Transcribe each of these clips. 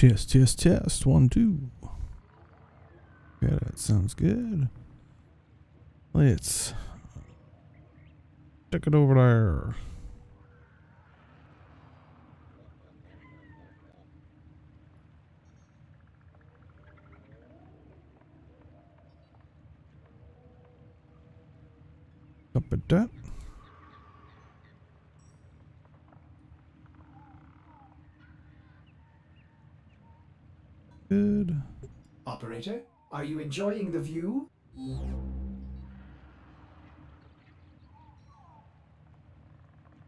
Test, test, test. 1, 2. Yeah, that sounds good. Let's stick it over there. Up at that. Good. Operator, are you enjoying the view?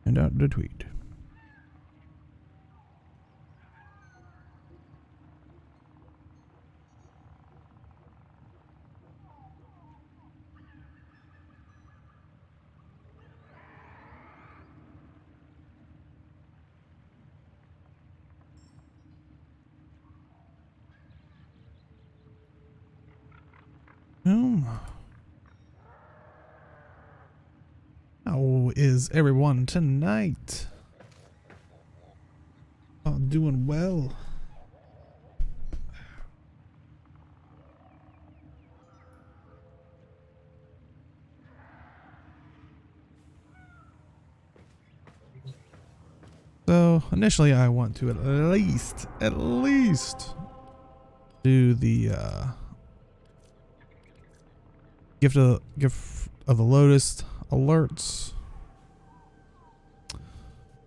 And out the tweet. How is everyone tonight? Oh, doing well. So initially I want to at least do the gift of the Lotus alerts.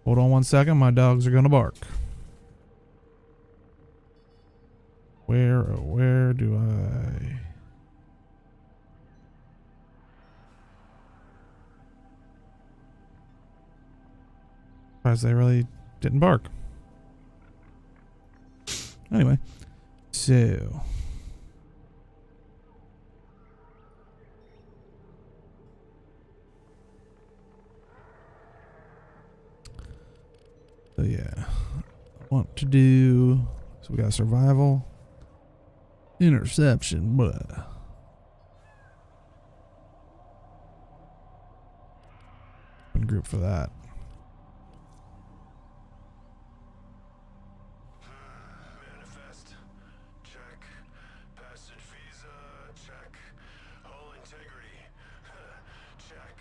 Hold on 1 second, my dogs are gonna bark. Where do I? Surprised they really didn't bark. Anyway, so yeah, I want to do. So we got survival, interception, but one group for that. Manifest, check. Passage visa, check. Hull integrity, check.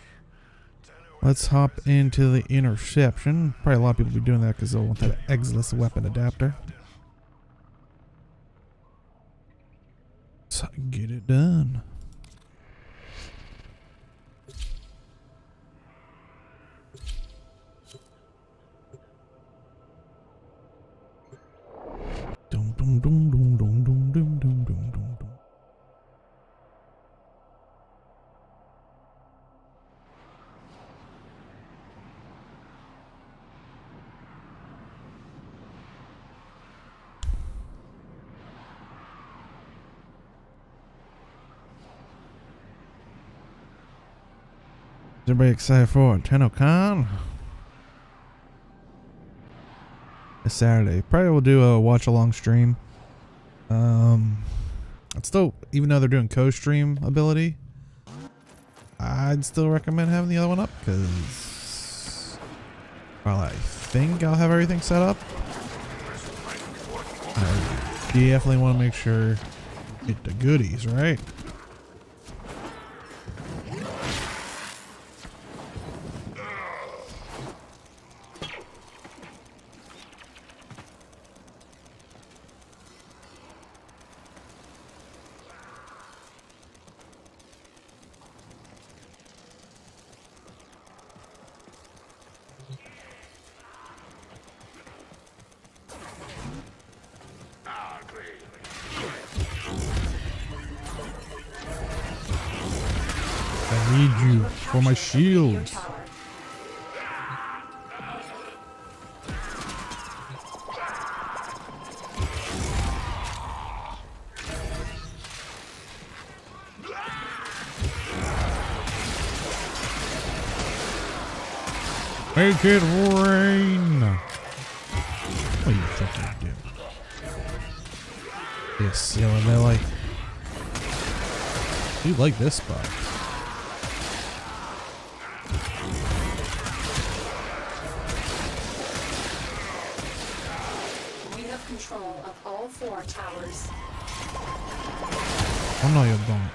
Let's hop into the interception. Probably a lot of people will be doing that because they'll want that Exilus weapon adapter. So get it done. Dum dum dum dum dum dum dum dum dum dum. Is everybody excited for TennoCon? This Saturday. Probably will do a watch along stream. I'd still, even though they're doing co-stream ability, I'd still recommend having the other one up because while I think I'll have everything set up, I definitely want to make sure get the goodies, right? I need you for my shield. Make it rain. What do you think you do? Yes, you know, they're like, you like this spot. control of all 4 towers. Oh no, you don't.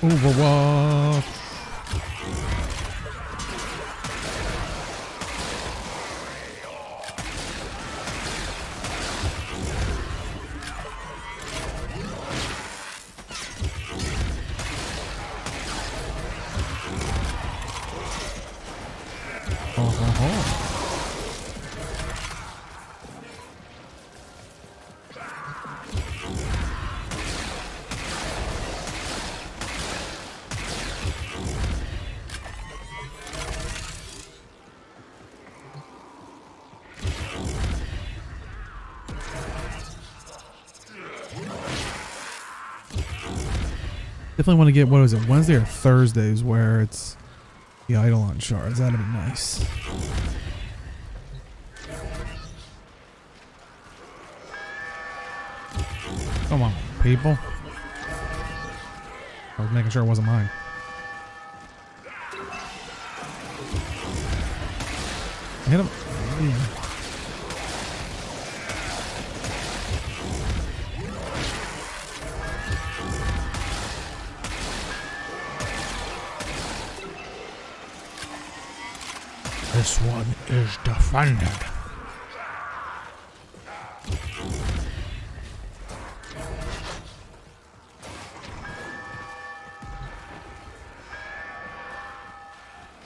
Overwatch. Definitely want to get, what is it, Wednesday or Thursdays, where it's the Eidolon shards. That'd be nice. Come on, people. I was making sure it wasn't mine. Hit him. This one is defended.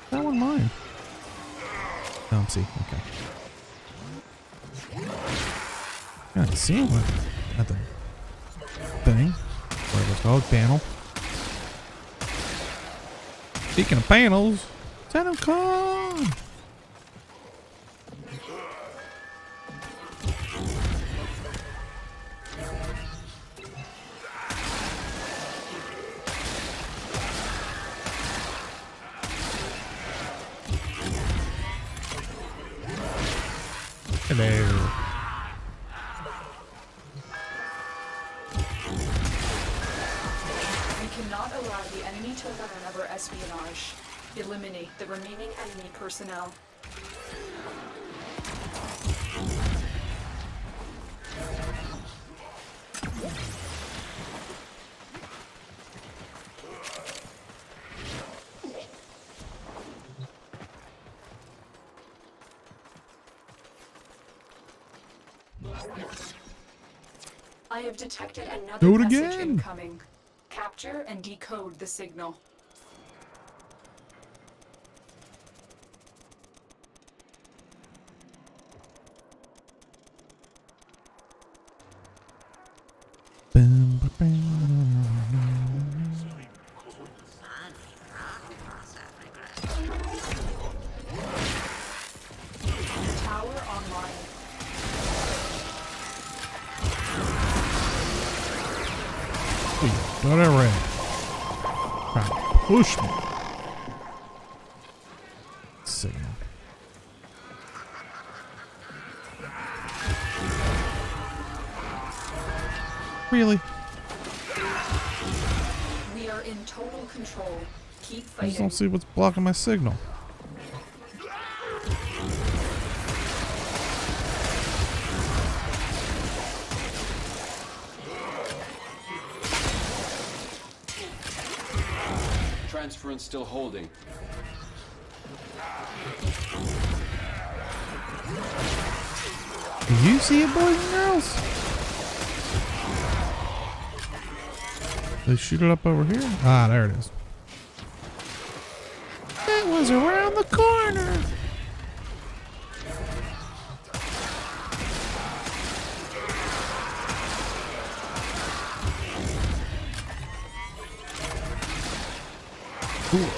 That one mine. Oh, I'm see. Okay. Yeah, I see him at the thing. Whatever it's called, panel. Speaking of panels, TennoCon. Hello. We cannot allow the enemy to learn of our espionage. Eliminate the remaining enemy personnel. I have detected another Do it message again. incoming. Capture and decode the signal. Tower online. Got it right. Trying to push me. Signal. Really? We are in total control. Keep I just fighting. don't see what's blocking my signal. Transference still holding. Do you see it, boys and girls? They shoot it up over here? Ah, there it is. It was around the corner. Ooh.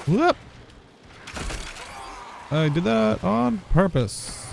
Whoop. I did that on purpose.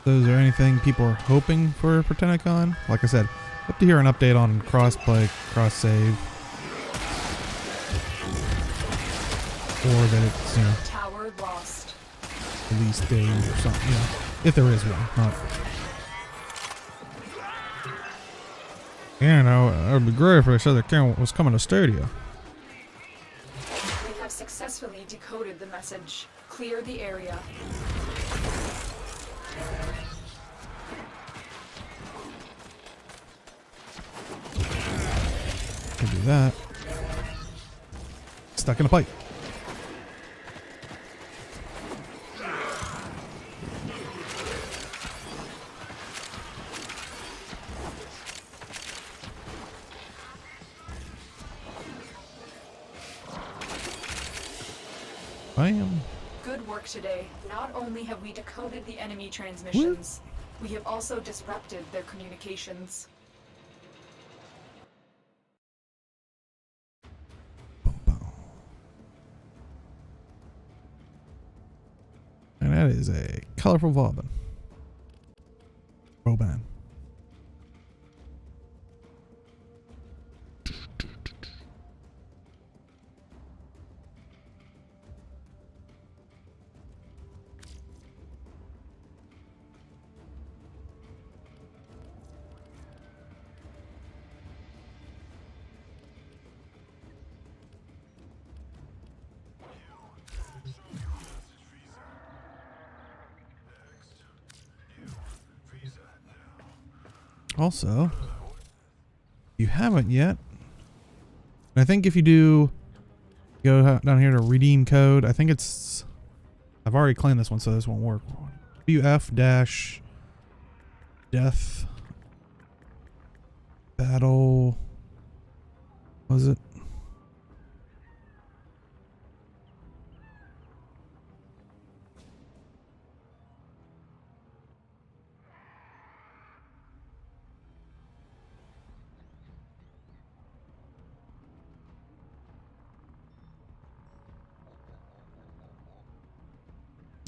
So is there anything people are hoping for TennoCon? Like I said, hope to hear an update on cross-play, cross-save. Or that it's, Tower lost. release date or something, if there is one. Not. It would be great if they said the game was coming to Stadia. We have successfully decoded the message. Clear the area. Can do that. Stuck in a pipe. Bam. Good work today. Not only have we decoded the enemy transmissions, we have also disrupted their communications. And that is a colorful Vauban. Vauban. Also, you haven't yet. And I think if you do go down here to redeem code, I think it's, I've already claimed this one, so this won't work. WF-death battle, was it?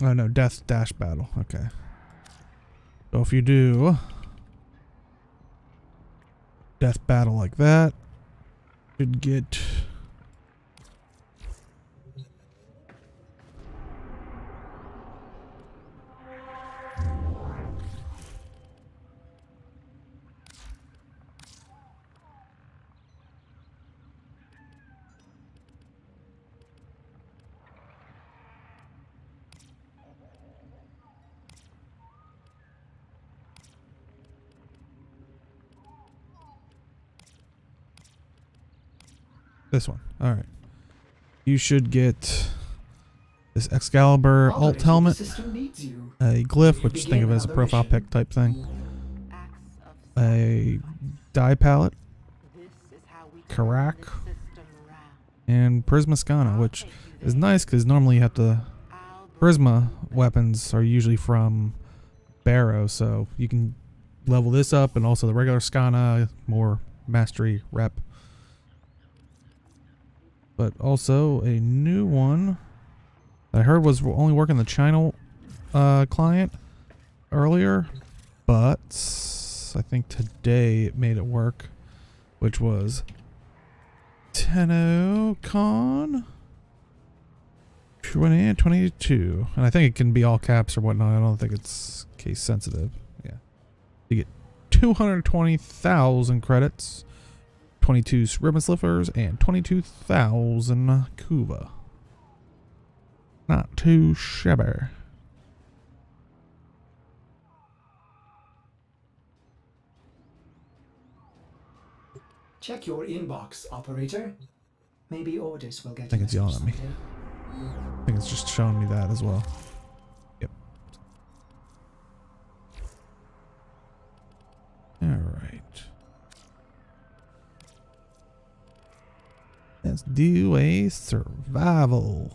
Oh no, death dash battle. Okay. So if you do death battle like that, you should get this one. Alright. You should get this Excalibur alt helmet, a glyph, which think of it as a profile pic type thing, a dye palette, Karak, and Prisma Skana, which is nice because normally you have to, Prisma weapons are usually from Barrow, so you can level this up, and also the regular Skana, more mastery rep. But also a new one that I heard was only working the China client earlier. but I think today it made it work, which was TennoCon 2022, and I think it can be all caps or whatnot. I don't think it's case sensitive. Yeah, you get 220,000 credits, 22 ribbon slippers, and 22,000 Kuva. Not too shabby. Check your inbox, operator. Maybe orders will get. I think it's yelling at me. I think it's just showing me that as well. Yep. Alright. Let's do a survival.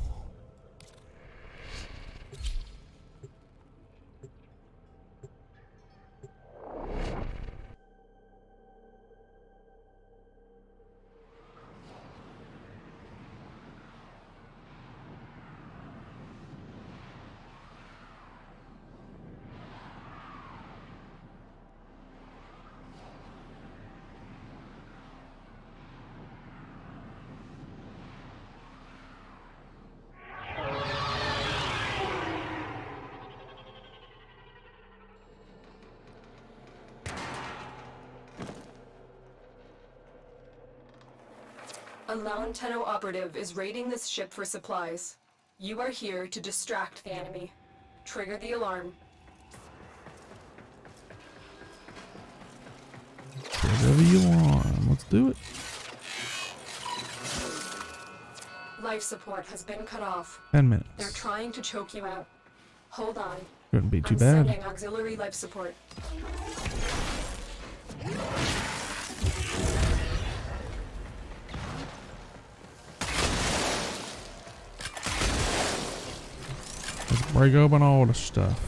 A lone Tenno operative is raiding this ship for supplies. You are here to distract the enemy. Trigger the alarm. Whatever you want. Let's do it. Life support has been cut off. 10 minutes. They're trying to choke you out. Hold on. Shouldn't be too I'm bad. sending auxiliary life support. Let's break open all the stuff.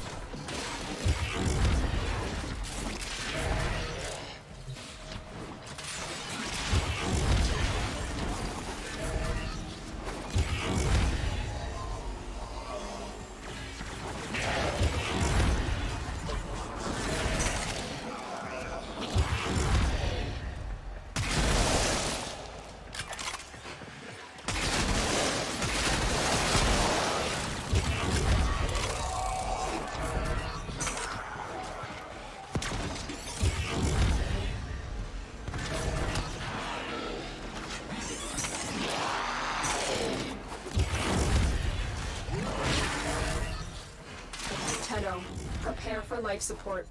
Tenno, prepare for life support.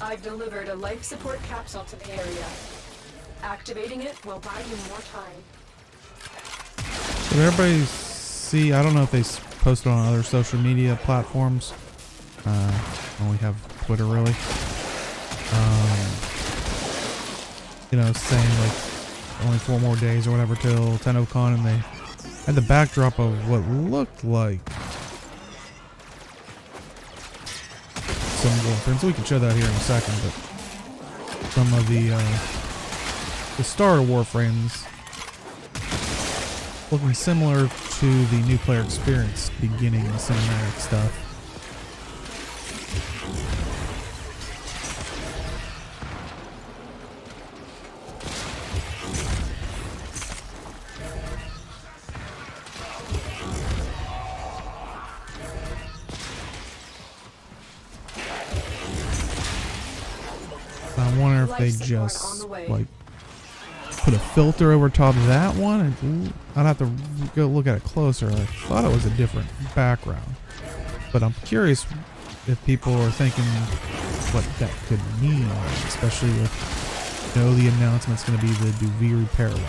I've delivered a life support capsule to the area. Activating it will buy you more time. Did everybody see? I don't know if they posted on other social media platforms. Only have Twitter really. You know, saying like only 4 more days or whatever till TennoCon, and they had the backdrop of what looked like some warframes. We can show that here in a second, but some of the starter warframes looking similar to the new player experience beginning cinematic stuff. I wonder if they just like put a filter over top of that one, and I'd have to go look at it closer. I thought it was a different background, but I'm curious if people are thinking what that could mean, especially with, you know, the announcement's going to be the Duviri Parallax.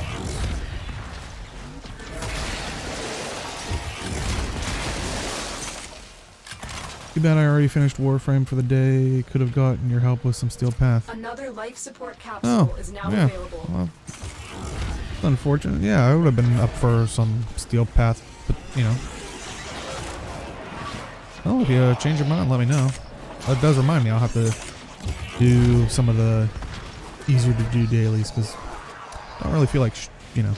Too bad I already finished Warframe for the day. Could have gotten your help with some Steel Path. Another life support capsule is now yeah. available. Well, it's unfortunate. Yeah, I would have been up for some Steel Path, but you know. Oh, if you change your mind, let me know. That does remind me, I'll have to do some of the easier to do dailies because I don't really feel like, you know,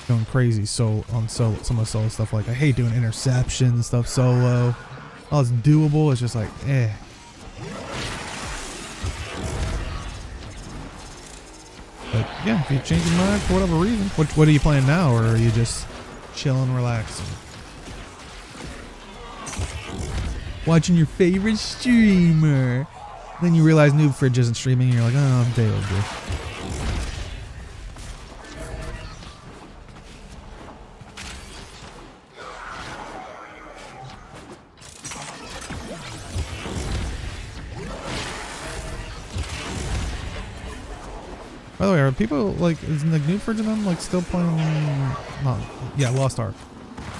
going crazy on some of the solo stuff. Like, I hate doing interception and stuff solo. Oh, it's doable. It's just like, eh. But yeah, if you change your mind for whatever reason, what are you playing now, or are you just chilling, relaxing? Watching your favorite streamer. Then you realize Noob Fridge isn't streaming and you're like, oh, day will do. By the way, are people like, is like Noob Fridge and them like still playing, Lost Ark.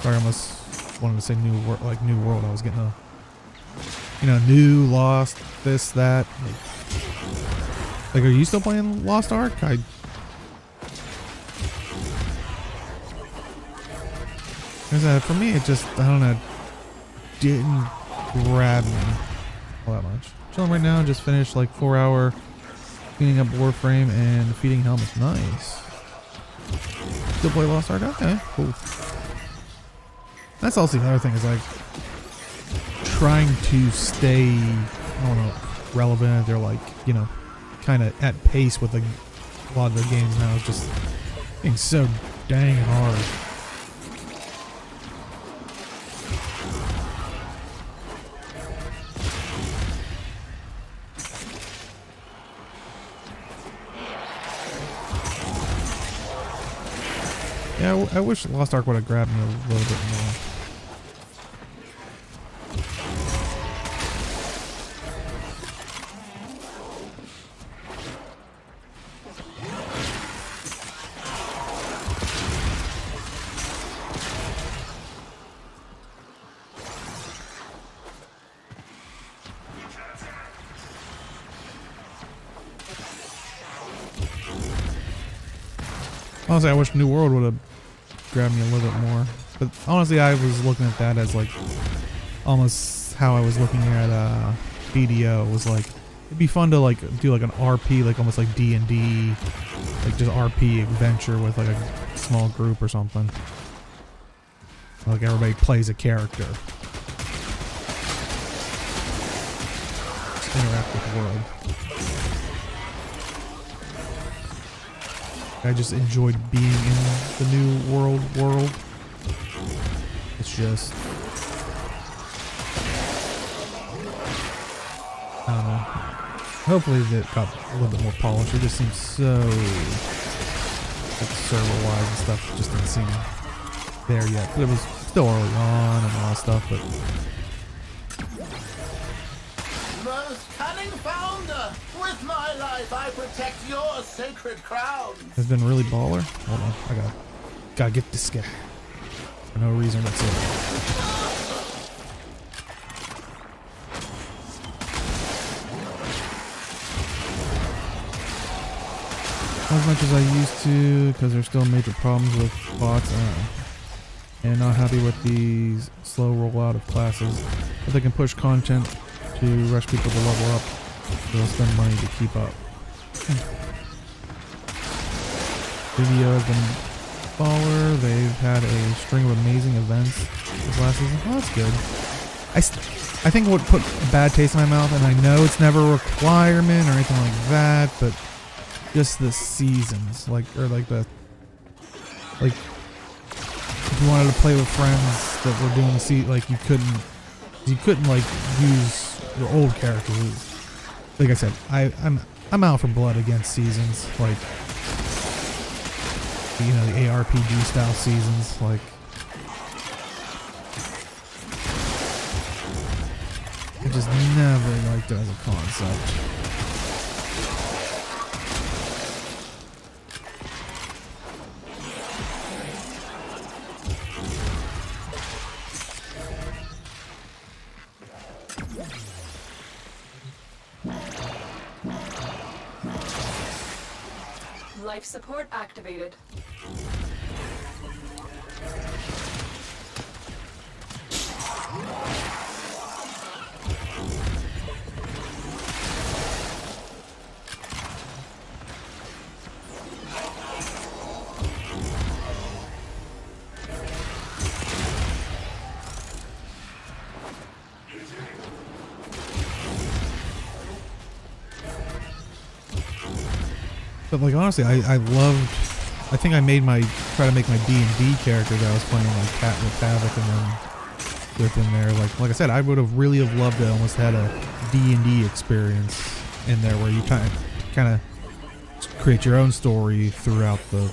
Sorry, I almost wanted to say New World. I was getting a, you know, new, lost, this, that. Like, are you still playing Lost Ark? Because for me, it just, I don't know, didn't grab me all that much. Chilling right now, just finished like 4-hour cleaning up Warframe and defeating helmets. Nice. Still play Lost Ark? Okay, cool. That's also the other thing is like, trying to stay, I don't know, relevant or like, you know, kind of at pace with a lot of the games now is just being so dang hard. Yeah, I wish Lost Ark would have grabbed me a little bit more. Honestly, I wish New World would have grabbed me a little bit more. But honestly, I was looking at that as like almost how I was looking at BDO. It was like, it'd be fun to like do like an RP, like almost like D&D, like just RP adventure with like a small group or something. Like everybody plays a character. Just interact with the world. I just enjoyed being in the New World. It's just, I don't know. Hopefully it got a little bit more polished. It just seems so, like server-wise and stuff, just didn't seem there yet. But it was still early on and all that stuff, but. Most cunning founder, with my life I protect your sacred crown. Has been really baller. Hold on, I gotta get this guy for no reason whatsoever. Not as much as I used to, because there's still major problems with bots, and not happy with the slow rollout of classes. But they can push content to rush people to level up, they'll spend money to keep up. Video has been baller. They've had a string of amazing events this last season. Oh, that's good. I think what put a bad taste in my mouth, and I know it's never a requirement or anything like that, but just the seasons, like if you wanted to play with friends that were doing the like you couldn't like use your old characters. Like I said, I'm out for blood against seasons, like, you know, the ARPG style seasons, like, I just never liked it as a concept. Life support activated. But like honestly, I loved. I think I made try to make my D&D character that I was playing like Cat with Havoc and then within there. Like I said, I would have really have loved to almost had a D&D experience in there where you kind of create your own story throughout the,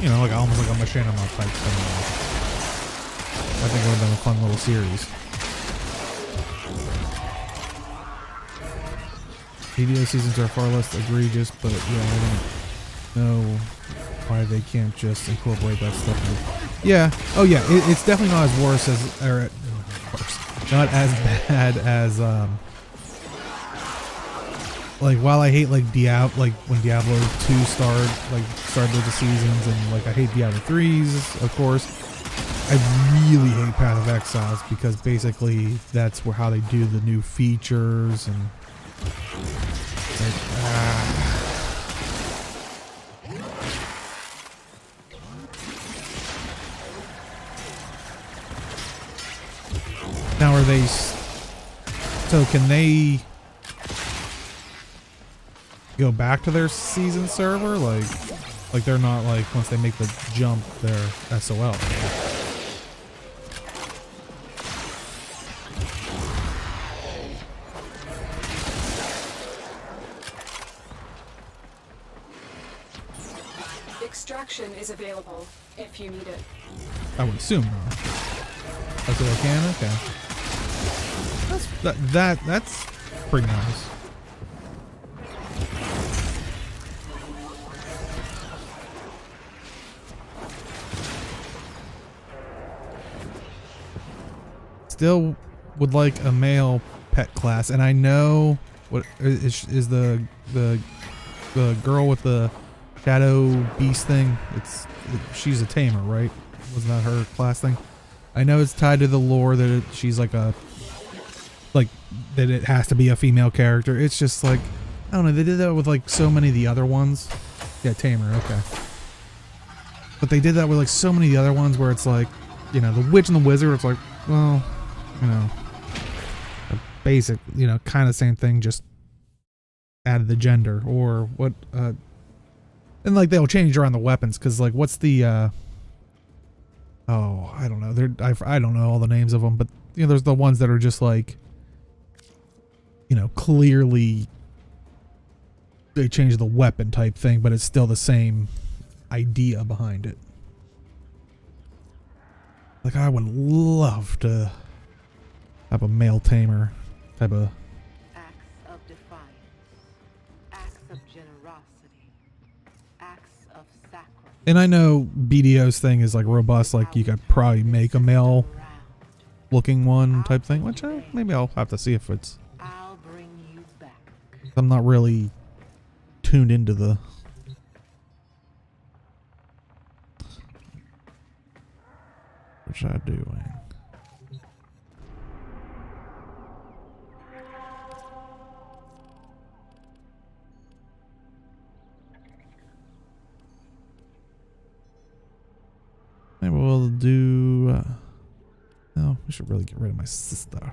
you know, like almost like a machinima type thing. I think it would have been a fun little series. video seasons are far less egregious, but yeah, I don't know why they can't just incorporate that stuff. Yeah, oh yeah, it's definitely not as worse as, or worse, not as bad as like while I hate like like when Diablo 2 started with the seasons, and like I hate Diablo 3s, of course. I really hate Path of Exiles because basically that's how they do the new features and like, Now are they? So can they go back to their season server? Like they're not like once they make the jump, they're SOL. Extraction is available if you need it. I would assume not. That's what I can. Okay. That's pretty nice. Still would like a male pet class, and I know what is the girl with the shadow beast thing. She's a tamer, right? Wasn't that her class thing? I know it's tied to the lore that she's like that it has to be a female character. It's just like, I don't know, they did that with like so many of the other ones. Yeah, tamer, okay. But they did that with like so many of the other ones where it's like, you know, the witch and the wizard, it's like, well, you know, a basic, you know, kind of same thing, just added the gender or what, and like they'll change around the weapons because like what's the oh, I don't know, I don't know all the names of them, but you know there's the ones that are just like, you know, clearly they change the weapon type thing, but it's still the same idea behind it. Like I would love to have a male tamer type of acts of defiance, acts of generosity, acts of sacrifice. And I know BDO's thing is like robust, like you could probably make a male looking one type thing, which maybe I'll have to see if it's. I'll bring you back. I'm not really tuned into the. What's I doing? Maybe we'll do. No, we should really get rid of my sister.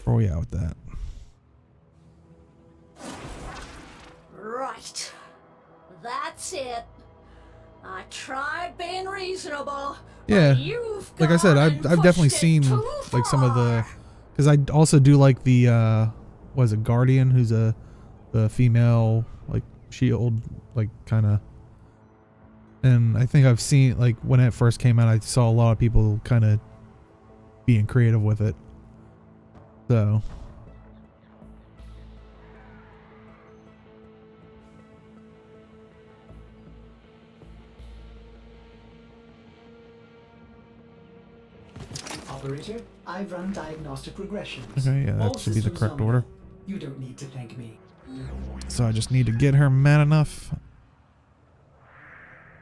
Where are we at with that? Right. That's it. I tried being reasonable. Yeah. But you've Like I said, gone I've and definitely pushed it seen too like some of the, far. because I also do like the what is it, Guardian, who's the female like shield, like kind of. And I think I've seen, like, when it first came out, I saw a lot of people kind of being creative with it. So. operator. I run diagnostic regressions. Okay, yeah, All that should be the systems correct nominal. order. You don't need to thank me. So I just need to get her mad enough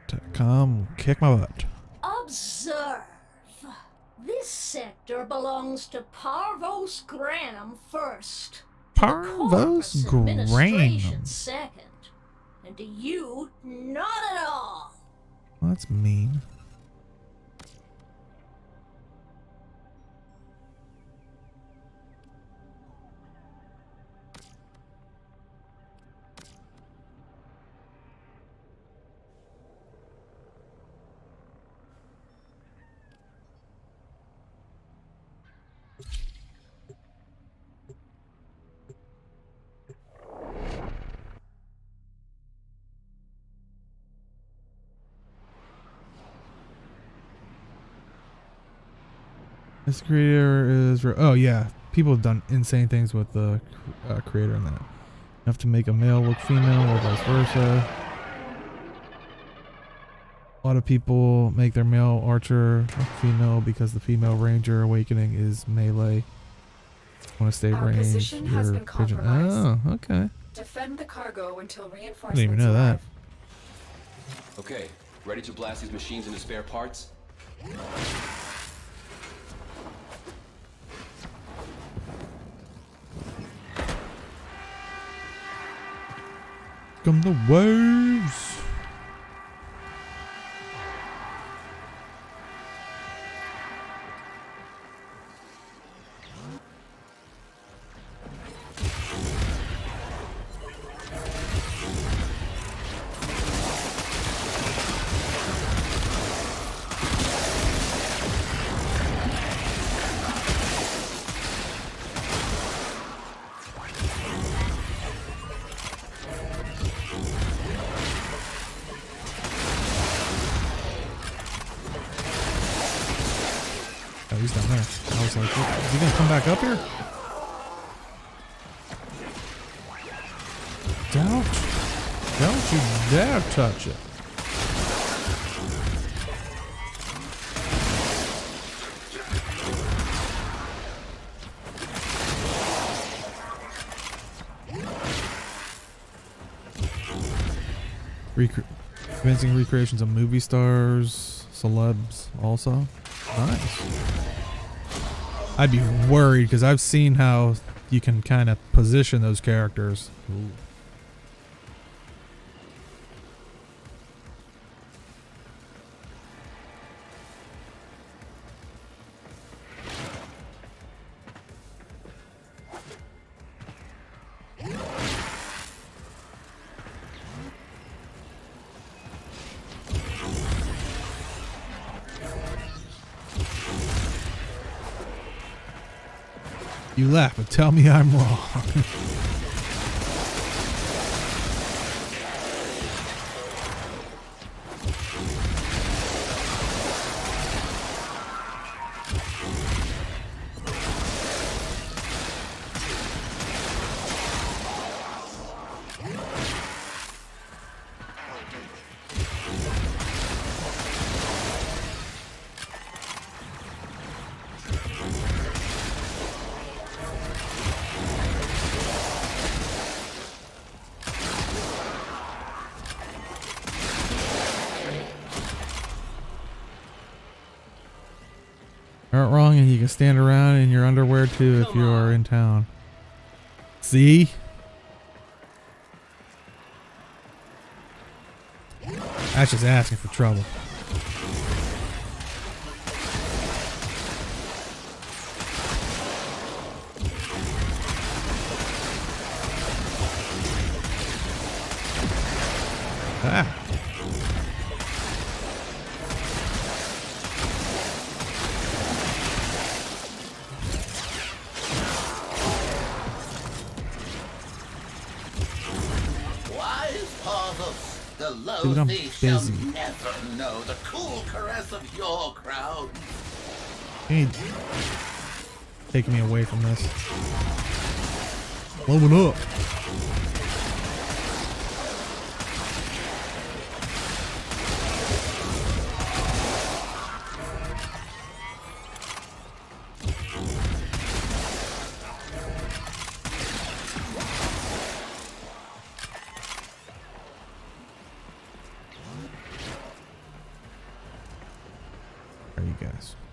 to come kick my butt. Observe. This sector belongs to Parvos Graham first. To the Parvos Corpus Administration Graham. second. And to you, not at all. Well, that's mean. This creator is... Oh, yeah. People have done insane things with the creator in that. Enough to make a male look female or vice versa. A lot of people make their male archer look female because the female ranger awakening is melee. Want to stay Our ranged. position has You're been pigeon- compromised. Oh, okay. Defend the cargo until I reinforcements didn't even know that. arrive. Okay, ready to blast these machines into spare parts? Come the waves. Oh, he's down there. I was like, what? Is he gonna come back up here? Don't you dare touch it. Convincing recreations of movie stars, celebs also. Nice. I'd be worried because I've seen how you can kind of position those characters. Ooh. You laugh, but tell me I'm wrong. Aren't wrong, and you can stand around in your underwear too if you are in town. See? That's just asking for trouble. Ah. The Dude, I'm loathy shall busy. never know the cool caress of your crowd. You ain't taking me away from this. Blow it up.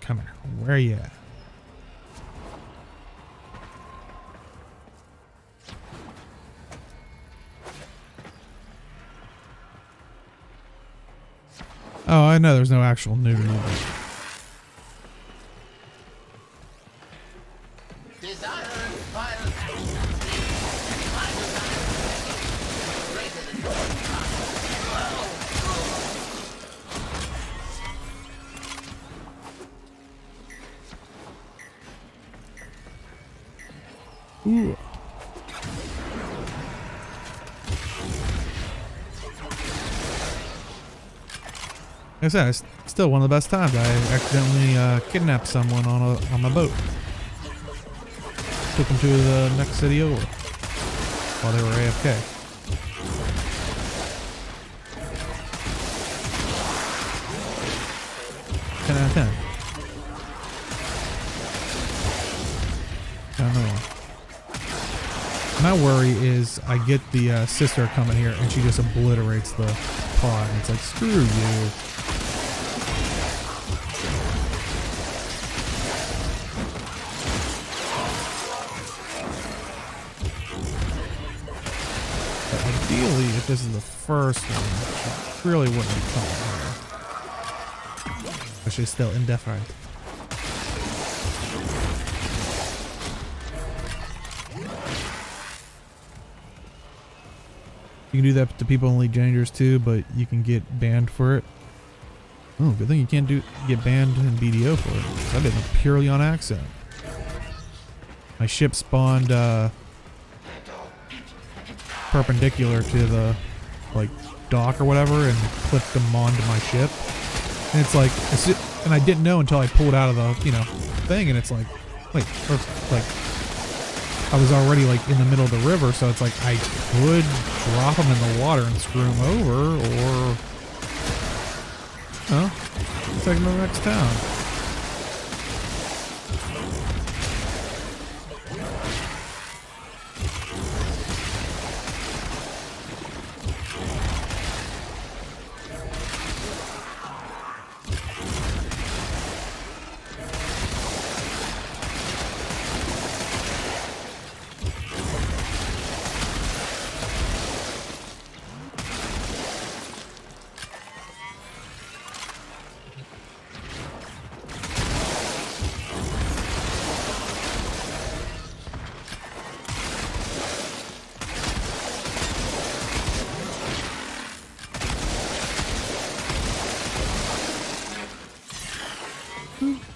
Come here. Where are you at? Oh, I know there's no actual nudity. Desired final action. My desire is greater than yours. Ooh. Like I said, it's still one of the best times. I accidentally kidnapped someone on my boat. Took them to the next city over while they were AFK. 10 out of 10. I don't know. My worry is I get the sister coming here and she just obliterates the pod. And it's like, screw you. Ideally, if this is the first one, she really wouldn't be coming here. But she's still indefinite. You can do that to people in Elite Dangerous too, but you can get banned for it. Oh, good thing you can't get banned in BDO for it. 'Cause I did it purely on accident. My ship spawned perpendicular to the like dock or whatever and clipped them onto my ship. And it's like, and I didn't know until I pulled out of the, thing, and it's like, wait, like, I was already like in the middle of the river, so it's like I could drop them in the water and screw them over, or, take them to the next town.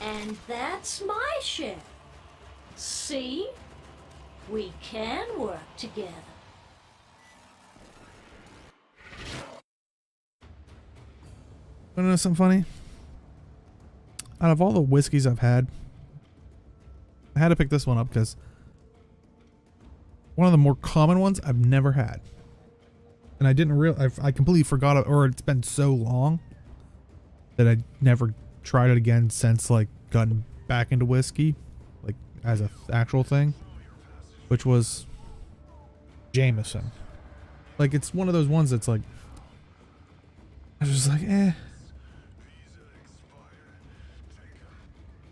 And that's my ship. See? We can work together. Wanna know something funny? Out of all the whiskeys I've had, I had to pick this one up because one of the more common ones I've never had. And I didn't realize, I completely forgot it, or it's been so long that I never tried it again since like gotten back into whiskey, like as a actual thing, which was Jameson. Like it's one of those ones that's like, I was just like, eh.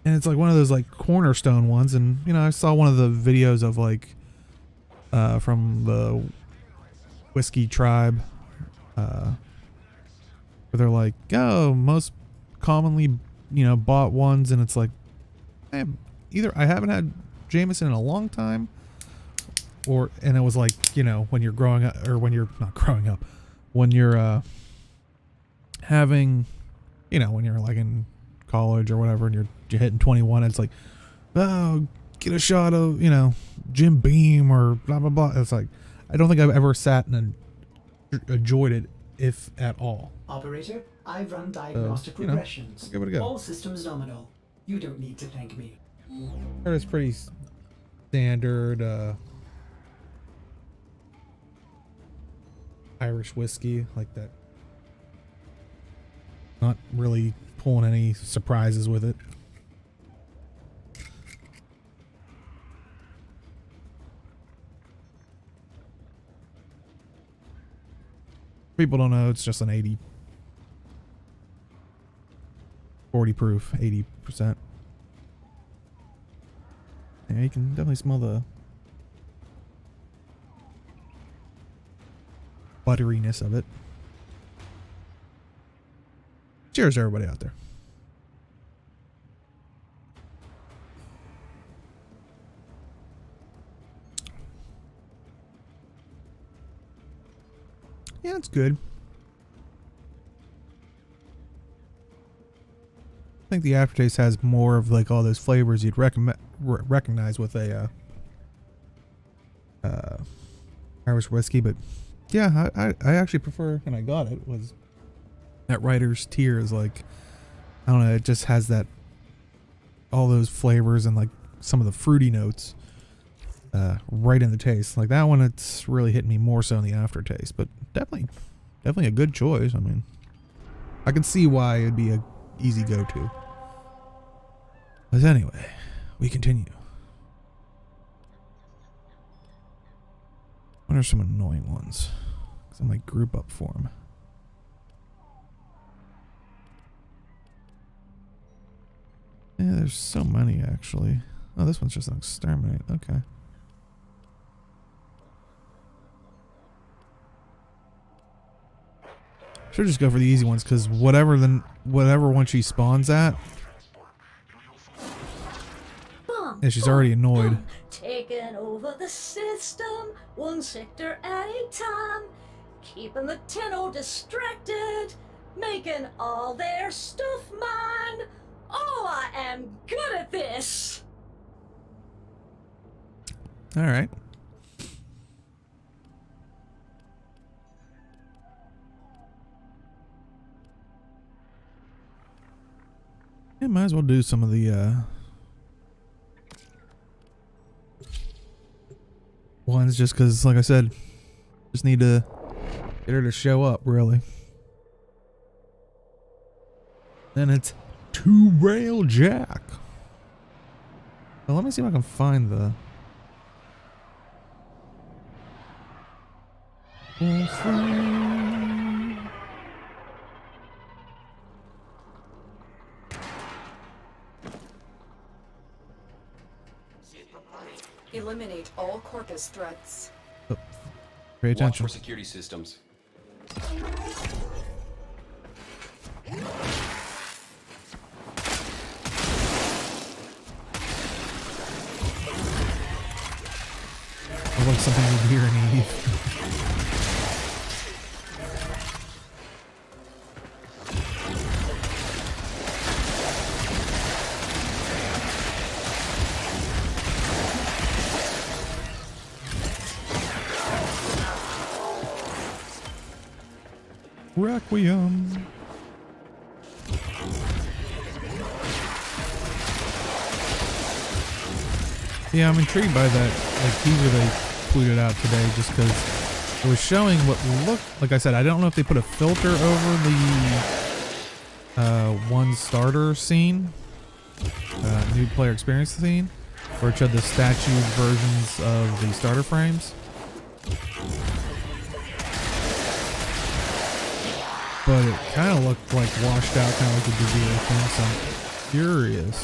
And it's like one of those like cornerstone ones, and I saw one of the videos of like from the whiskey tribe where they're like, oh, most commonly bought ones, and it's like, either I haven't had Jameson in a long time, and it was like, when you're growing up, or when you're not growing up, when you're having, when you're like in college or whatever, and you're hitting 21, it's like, oh, get a shot of Jim Beam or blah blah blah. It's like, I don't think I've ever sat and enjoyed it, if at all. Operator, I've run diagnostic regressions. Give it a go. All systems nominal. You don't need to thank me. It's pretty standard Irish whiskey, like that. Not really pulling any surprises with it. People don't know, it's just an 80. 40 proof, 80%. Yeah, you can definitely smell the butteriness of it. Cheers to everybody out there. Yeah, it's good. I think the aftertaste has more of like all those flavors you'd recognize with a Irish whiskey, but yeah, I actually prefer, and I got it, was that Writer's Tears. Like, I don't know, it just has that, all those flavors and like some of the fruity notes right in the taste. Like that one, it's really hitting me more so in the aftertaste, but definitely a good choice. I mean, I can see why it'd be a easy go-to. But anyway, we continue. What are some annoying ones? Because I might group up for them. Yeah, there's so many actually. Oh, this one's just an exterminate. Okay. Should just go for the easy ones, because whatever one she spawns at, yeah, she's already annoyed. Taking over the system, one sector at a time, keeping the Tenno distracted, making all their stuff mine. Oh, I am good at this. All right. Yeah, might as well do some of the ones, just because, like I said, just need to get her to show up, really. Then it's Two Rail Jack. Well, let me see if I can find the Eliminate all Corpus threats. oh, pay Watch attention. for security systems. It looks something you'd hear in Eve. Requiem. Yeah, I'm intrigued by that like teaser they tweeted out today, just because it was showing what looked like. I said, I don't know if they put a filter over the one starter scene, new player experience scene, or it showed the statue versions of the starter frames. But it kind of looked like washed out, kind of like the Devere thing, so I'm curious.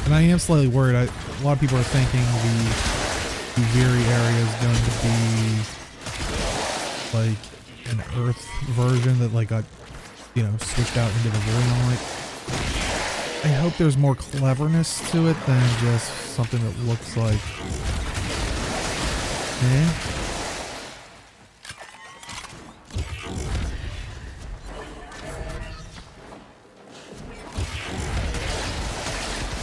And I am slightly worried. A lot of people are thinking the Devere area is going to be like an Earth version that like got, you know, switched out into the void. I'm like, I hope there's more cleverness to it than just something that looks like, eh?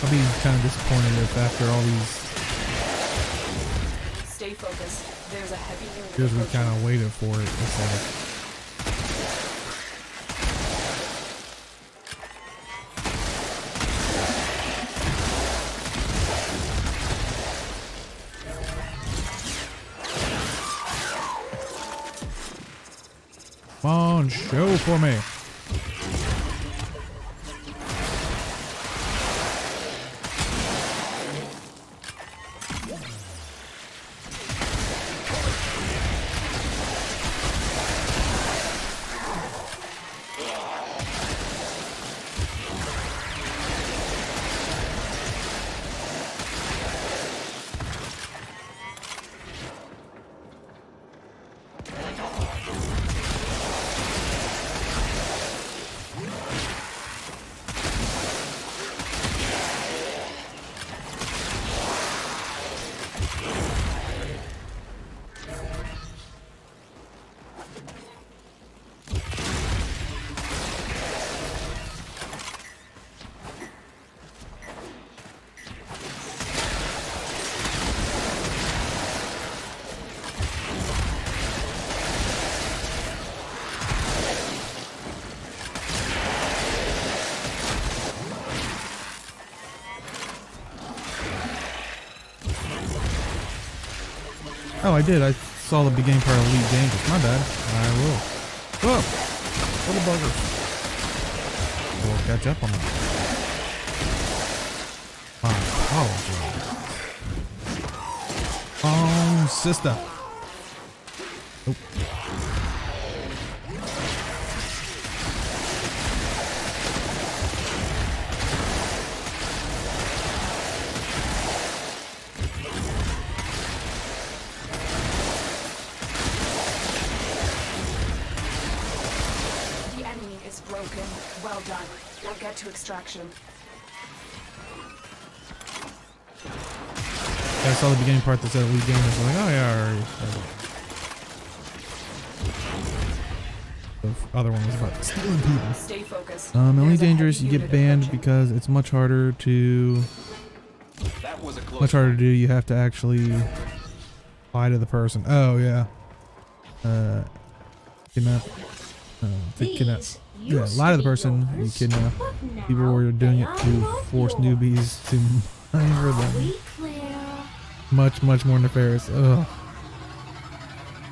I'll be kind of disappointed if after all these Stay focused. There's a heavy unit years we approaching. kind of waited for it, it's like, come on, show for me. Oh, I did. I saw the beginning part of Elite Dangerous. My bad. I will. Oh! Little buggers. We'll catch up on them. Oh, sister. Oh. The enemy is broken. Well done. We'll get to extraction. I saw the beginning part that said Elite Dangerous. I'm like, oh yeah, I already. The other one was about stealing people. Stay focused. Elite There's a Dangerous, heavy you get unit banned approaching. because it's much harder to. That was a close Much harder to one. do. You have to actually lie to the person. Oh yeah. Kidnap. Kidnap. These Yeah, used lie to the be person. You yours, kidnap. but People now were doing they it are to not force yours. newbies to mine for Are them. we clear? Much more nefarious. Ugh.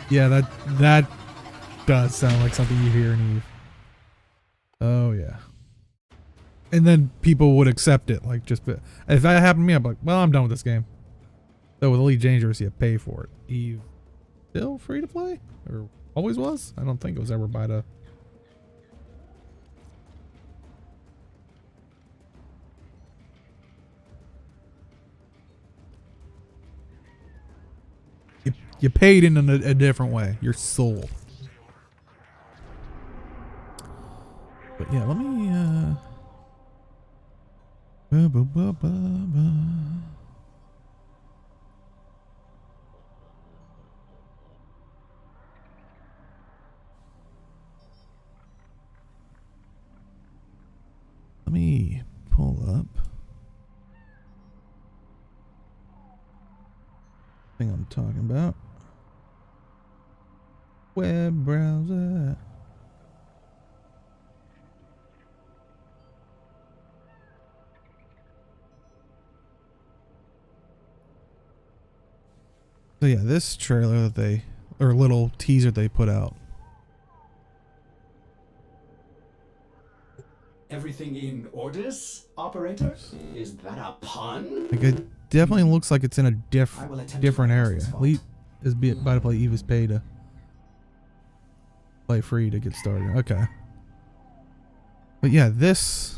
Yeah, that does sound like something you hear in Eve. Oh yeah. And then people would accept it, like just if that happened to me, I'm like, well, I'm done with this game. So with Elite Dangerous, you pay for it. Eve still free to play, or always was? I don't think it was ever by the. You paid in a different way. You're sold. But yeah, let me let me pull up thing I'm talking about. Web browser. So yeah, this trailer that they, or little teaser they put out. Everything in orders, operator? Is that a pun? Like it definitely looks like it's in a I will attend to different my area. business fault. Elite is by to play. Eve is pay to play free to get started. Okay. But yeah, this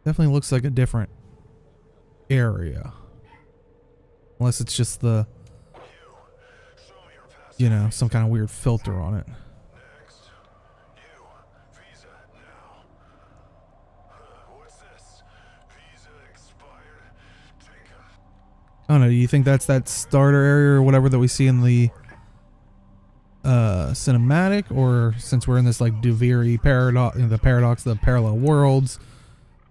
definitely looks like a different area. Unless it's just the, you know, some kind of weird filter on it. Next. You. Visa now. What's this? Visa expired. Take a I don't know. Do you think that's that starter area or whatever that we see in the cinematic, or since we're in this like Duviri paradox, you know, the paradox, the parallel worlds,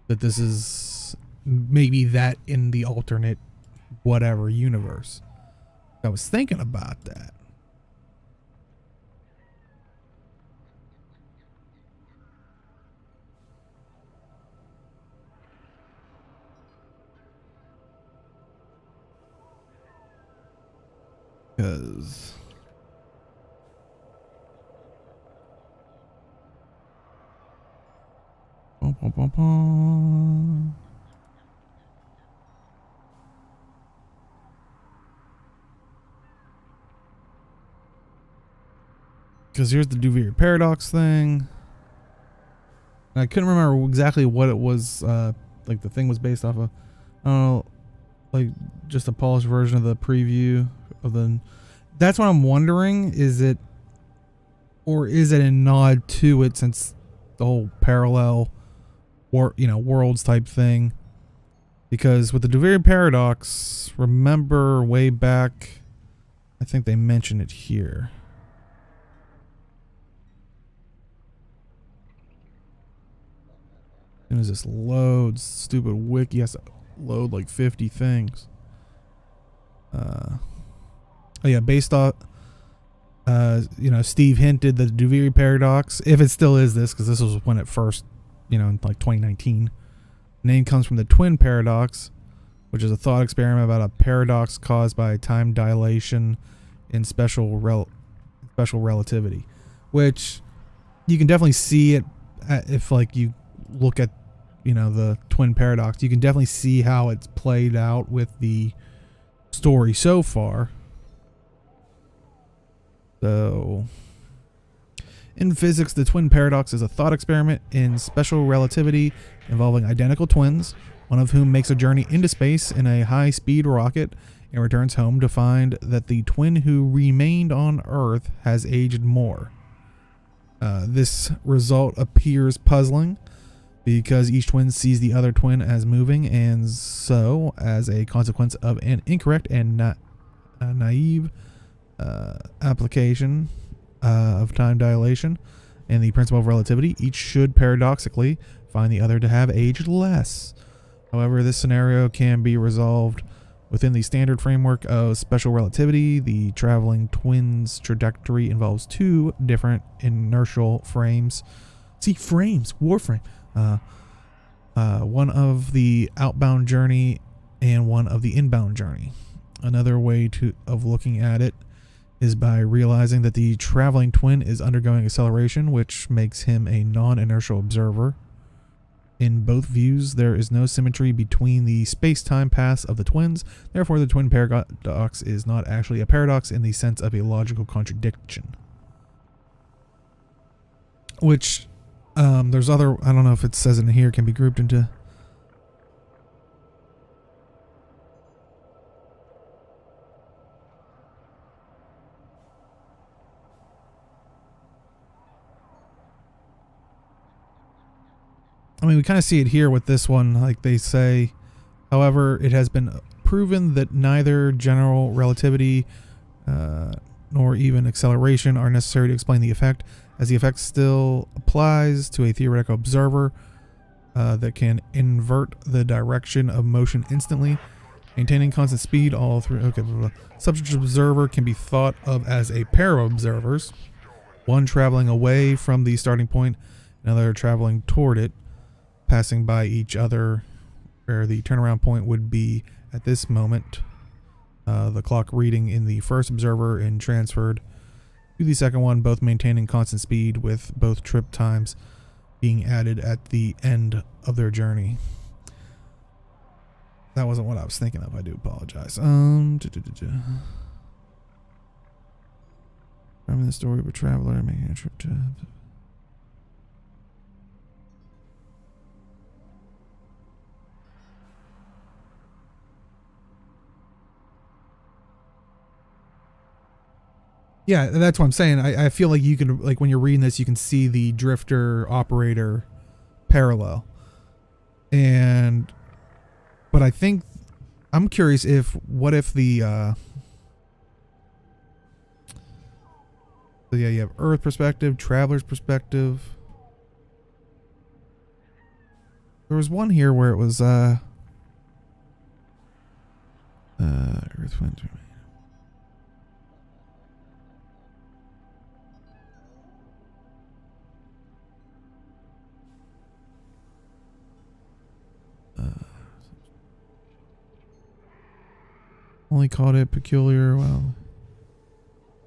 that this is maybe that in the alternate whatever universe? I was thinking about that. Because here's the Duvir paradox thing. And I couldn't remember exactly what it was, like the thing was based off of. I don't know, like just a polished version of the preview of the. That's what I'm wondering. Is it, or is it a nod to it, since the whole parallel, worlds type thing? Because with the Duvir paradox, remember way back, I think they mentioned it here. As soon as this loads, stupid wiki has to load like 50 things. Oh yeah, based off, Steve hinted that the Duviri paradox, if it still is this, because this was when it first in like 2019. The name comes from the twin paradox, which is a thought experiment about a paradox caused by time dilation in special relativity, which you can definitely see it if like you look at the twin paradox. You can definitely see how it's played out with the story so far. So in physics, the twin paradox is a thought experiment in special relativity involving identical twins, one of whom makes a journey into space in a high-speed rocket and returns home to find that the twin who remained on Earth has aged more. This result appears puzzling because each twin sees the other twin as moving, and so, as a consequence of an incorrect and naive application of time dilation and the principle of relativity, each should paradoxically find the other to have aged less. However, this scenario can be resolved within the standard framework of special relativity. The traveling twin's trajectory involves two different inertial frames. See, frames, warframe. One of the outbound journey and one of the inbound journey. Another way of looking at it is by realizing that the traveling twin is undergoing acceleration, which makes him a non-inertial observer. In both views, there is no symmetry between the space-time paths of the twins. Therefore, the twin paradox is not actually a paradox in the sense of a logical contradiction. Which, there's other, I don't know if it says in here, can be grouped into... I mean, we kind of see it here with this one. Like they say, however, it has been proven that neither general relativity nor even acceleration are necessary to explain the effect, as the effect still applies to a theoretical observer that can invert the direction of motion instantly, maintaining constant speed all through. Okay, blah, blah, blah. Such an observer can be thought of as a pair of observers, one traveling away from the starting point, another traveling toward it, passing by each other, where the turnaround point would be at this moment, the clock reading in the first observer and transferred to the second one, both maintaining constant speed with both trip times being added at the end of their journey. That wasn't what I was thinking of. I do apologize. From the story of a traveler making a trip to... Yeah, that's what I'm saying. I feel like you can, like when you're reading this, you can see the drifter operator parallel. But I think, I'm curious what if the, so yeah, you have Earth perspective, Traveler's perspective. There was one here where it was, Earth went through me. Only called it peculiar. Well,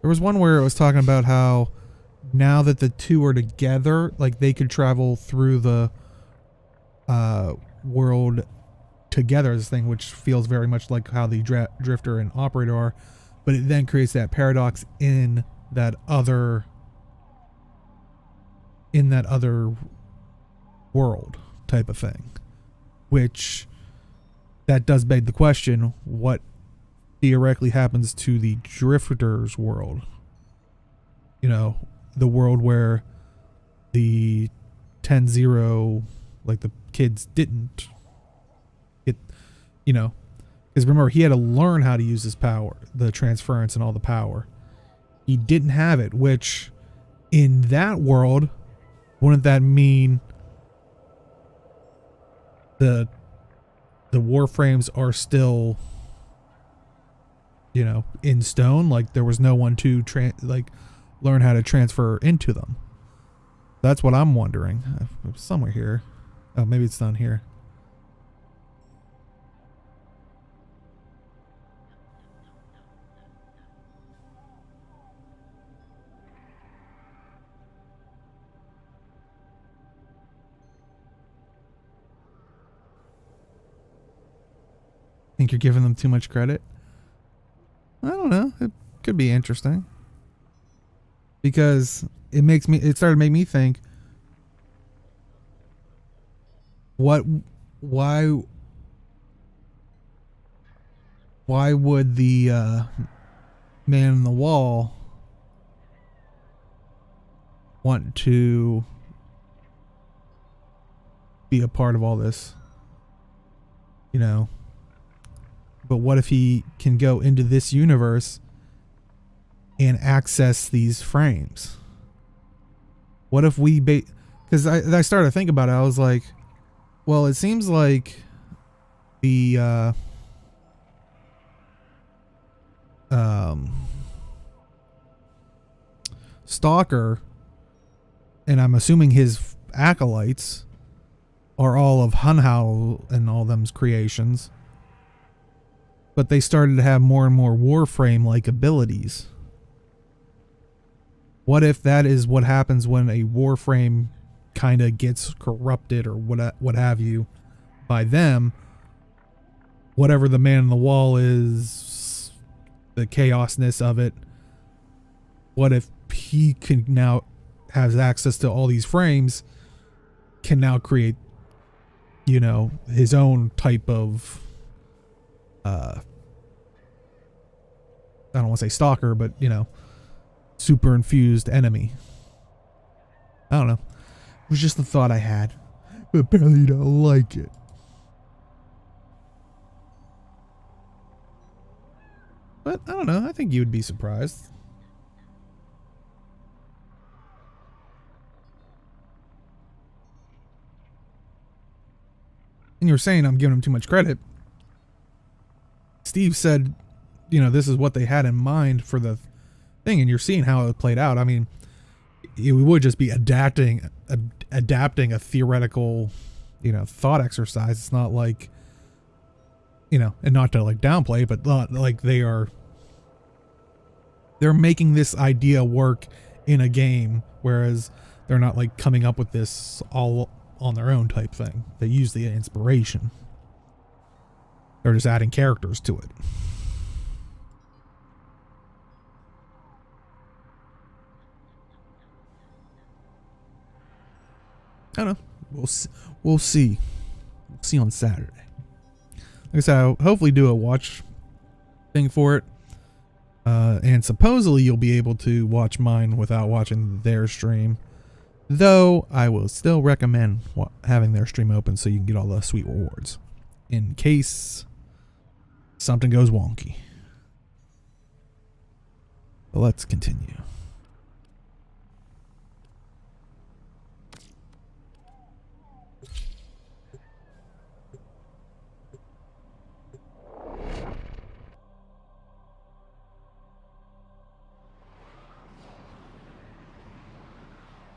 there was one where it was talking about how now that the two are together, like they could travel through the world together, this thing, which feels very much like how the drifter and operator are, but it then creates that paradox in that other world type of thing, which that does beg the question, what theoretically happens to the drifter's world? You know, the world where the 10-0, like the kids didn't get, you know, because remember, he had to learn how to use his power, the transference and all the power. He didn't have it, which in that world, wouldn't that mean the warframes are still, you know, in stone? Like there was no one to learn how to transfer into them. That's what I'm wondering. Somewhere here. Oh, maybe it's down here. Think you're giving them too much credit? I don't know. It could be interesting. Because it started to make me think, why would the man in the wall want to be a part of all this? You know? But what if he can go into this universe and access these frames? What if we because I started to think about it. I was like, well, it seems like the Stalker, and I'm assuming his acolytes, are all of Hunhao and all them's creations. But they started to have more and more Warframe-like abilities. What if that is what happens when a Warframe kind of gets corrupted or what have you by them? Whatever the man in the wall is, the chaosness of it. What if he can now has access to all these frames, can now create, you know, his own type of I don't want to say stalker, but, you know, super infused enemy. I don't know. It was just the thought I had. But apparently you don't like it. But I don't know. I think you would be surprised. And you were saying I'm giving him too much credit. Steve said, you know, this is what they had in mind for the thing, and you're seeing how it played out. I mean, we would just be adapting a theoretical, you know, thought exercise. It's not like, you know, and not to like downplay, but not like they're making this idea work in a game, whereas they're not like coming up with this all on their own type thing. They use the inspiration. They're just adding characters to it. I don't know. We'll see. We'll see on Saturday. Like I said, I'll hopefully do a watch thing for it. And supposedly you'll be able to watch mine without watching their stream. Though I will still recommend having their stream open so you can get all the sweet rewards. In case something goes wonky. But let's continue.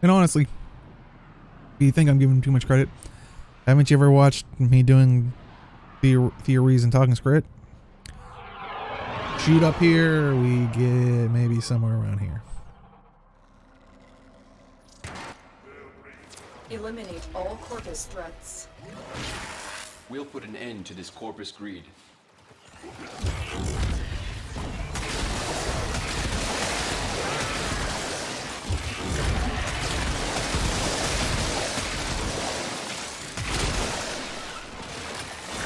And honestly, do you think I'm giving him too much credit? Haven't you ever watched me doing theories and talking script? Shoot up here, we get maybe somewhere around here. Eliminate all Corpus threats. We'll put an end to this Corpus greed.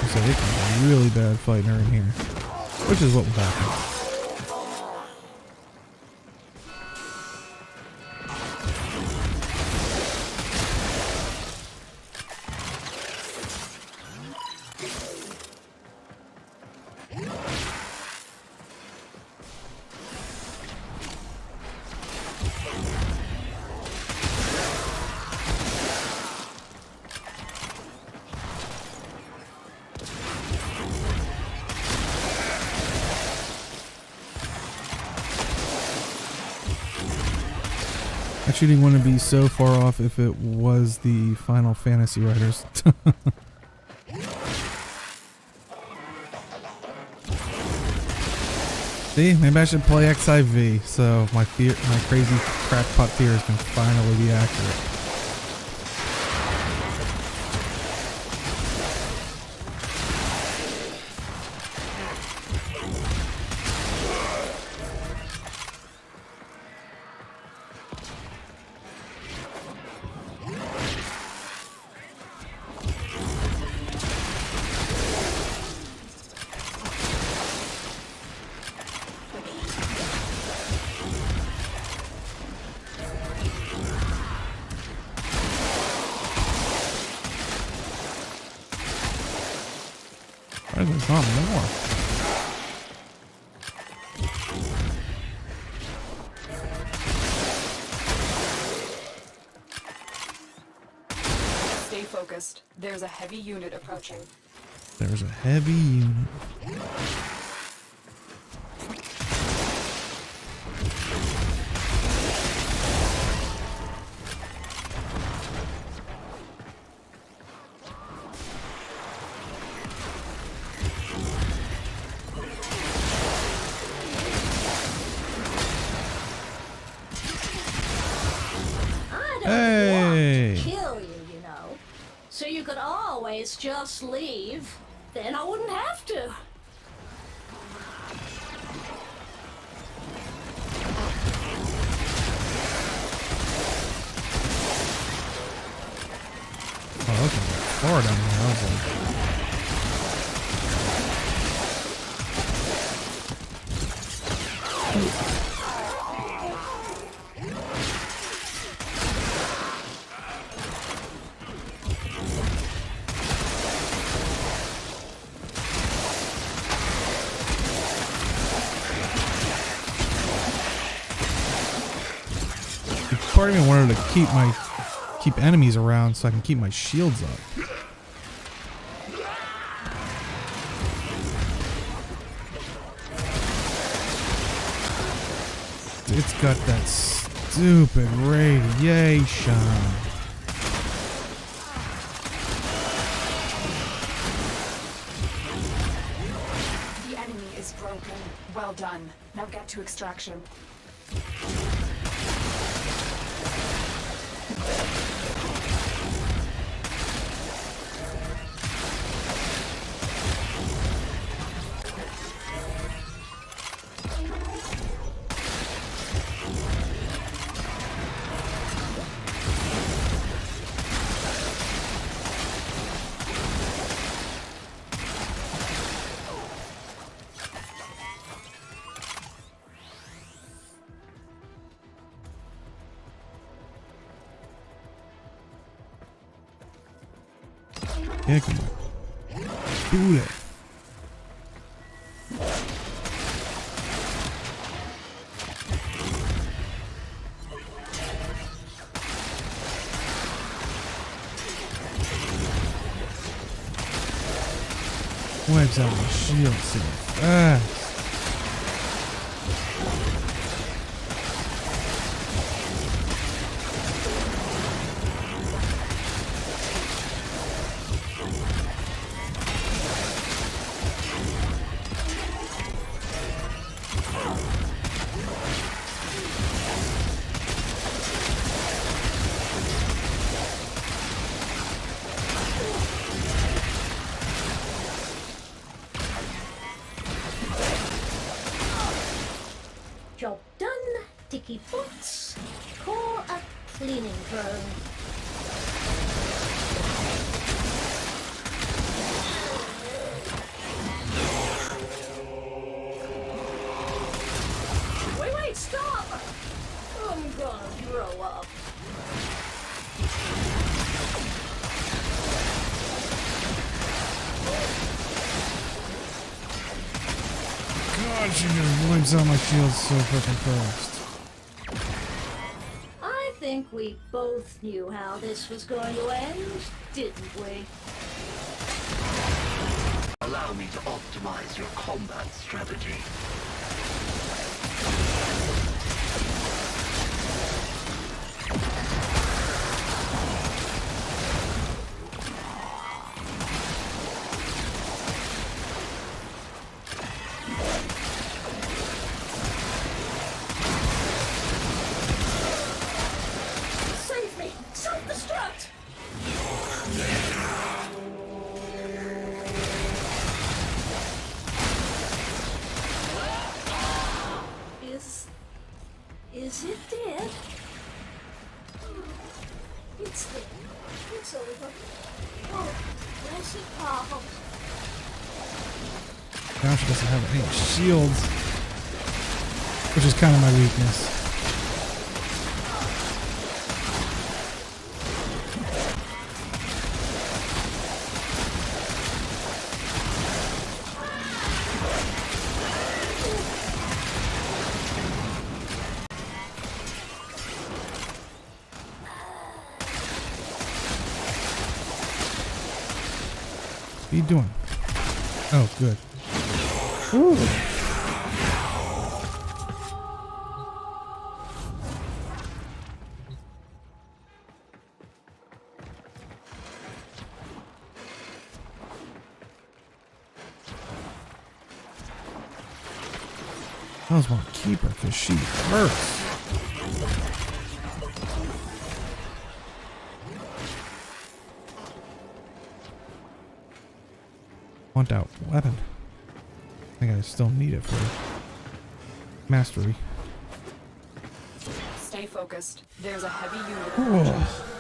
So they can be really bad fighting her in here, which is what will happen. That shooting wouldn't be so far off if it was the Final Fantasy writers. See, maybe I should play XIV so my crazy crackpot fears can finally be accurate. Why is there not more? Stay focused. There's a heavy unit approaching. There's a heavy unit. Kill you, you know. So you could always just leave. Then I wouldn't have to. Oh, okay. Far down there. I was like, part of me wanted to keep enemies around so I can keep my shields up. It's got that stupid radiation. The enemy is broken. Well done. Now get to extraction. Yeah, come on. Do it. Wipes out my shield so fast. Job done, Dicky Boots. Call a cleaning drone. Wait, stop! I'm gonna grow up. God, she just wipes out my shield so fucking fast. I think we both knew how this was going to end, didn't we? Allow me to optimize your combat strategy. It's there. It's over. Oh, blessed Parvos. Now she doesn't have any shields, which is kind of my weakness. What are you doing? Oh, good. Whew. I always want to keep her because she hurts. Want that weapon. I think I still need it for mastery. Stay focused. There's a heavy unit. Oh.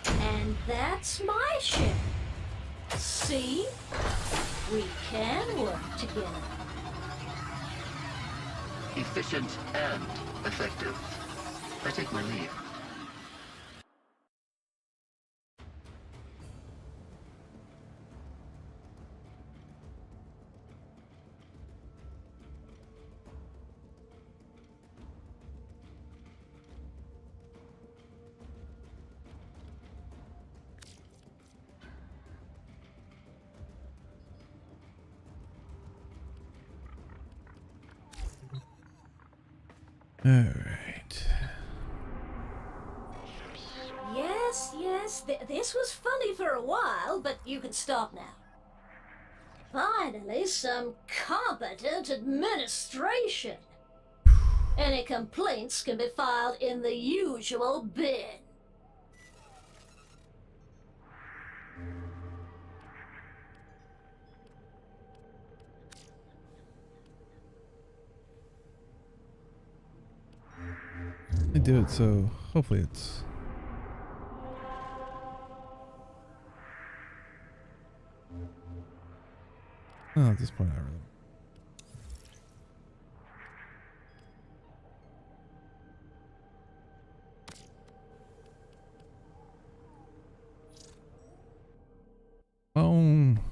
And that's my ship. See? We can work together. Efficient and effective. I take my leave. All right. Yes, this was funny for a while, but you can stop now. Finally, some competent administration. Any complaints can be filed in the usual bin. I do it, so hopefully it's. Oh, at this point, I really. Oh.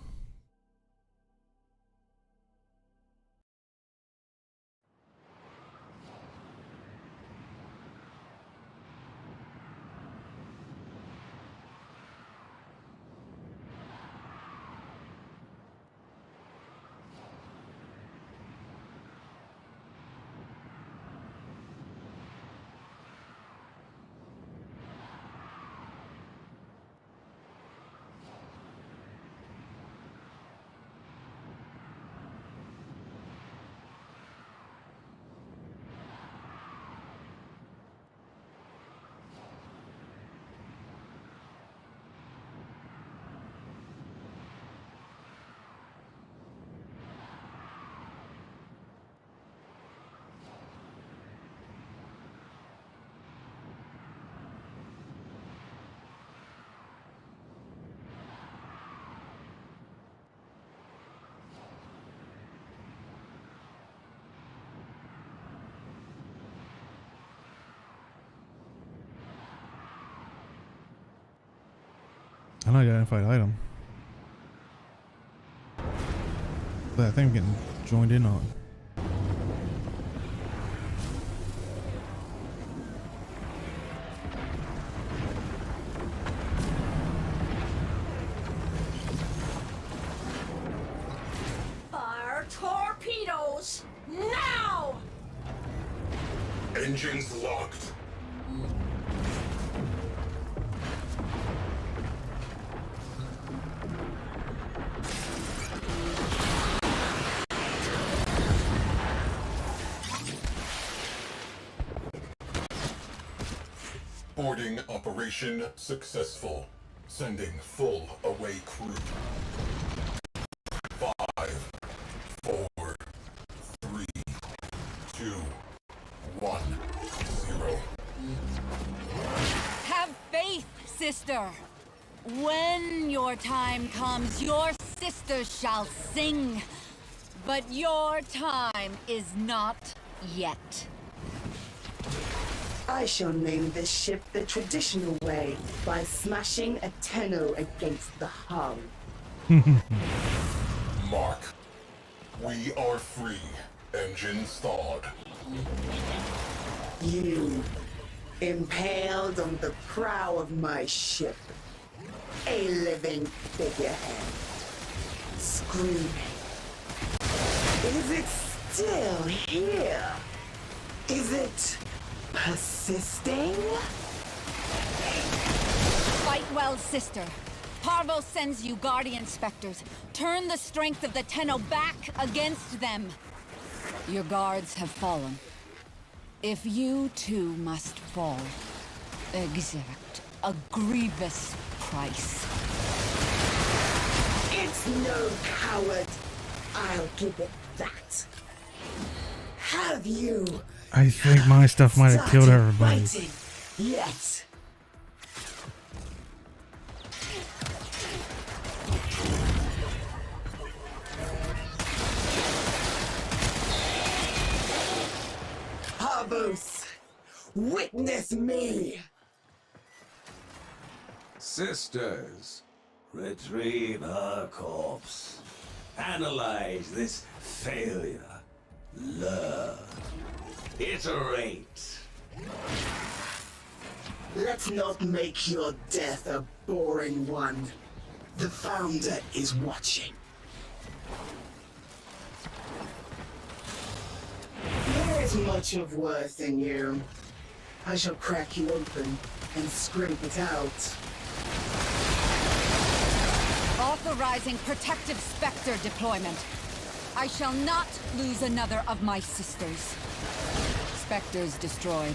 Unidentified item. But I think I'm getting joined in on. Fire torpedoes! Now! Engines locked. Boarding operation successful. Sending full away crew. 5, 4, 3, 2, 1, 0. sister. When your time comes, your sisters shall sing. But your time is not yet. I shall name this ship the traditional way by smashing a Tenno against the hull. Mark, we are free. Engines thawed. You, impaled on the prow of my ship, a living figurehead, screaming. Is it still here? Is it persisting? Fight well, sister. Parvos sends you guardian specters. Turn the strength of the Tenno back against them. Your guards have fallen. If you too must fall, exact a grievous price. It's no coward. I'll give it that. Have you I think my stuff might have killed started everybody. fighting yet? Parvos, witness me! Sisters, retrieve her corpse. Analyze this failure. Learn. Iterate. Let's not make your death a boring one. The Founder is watching. There is much of worth in you. I shall crack you open and scrape it out. Authorizing protective specter deployment. I shall not lose another of my sisters. Spectres destroyed.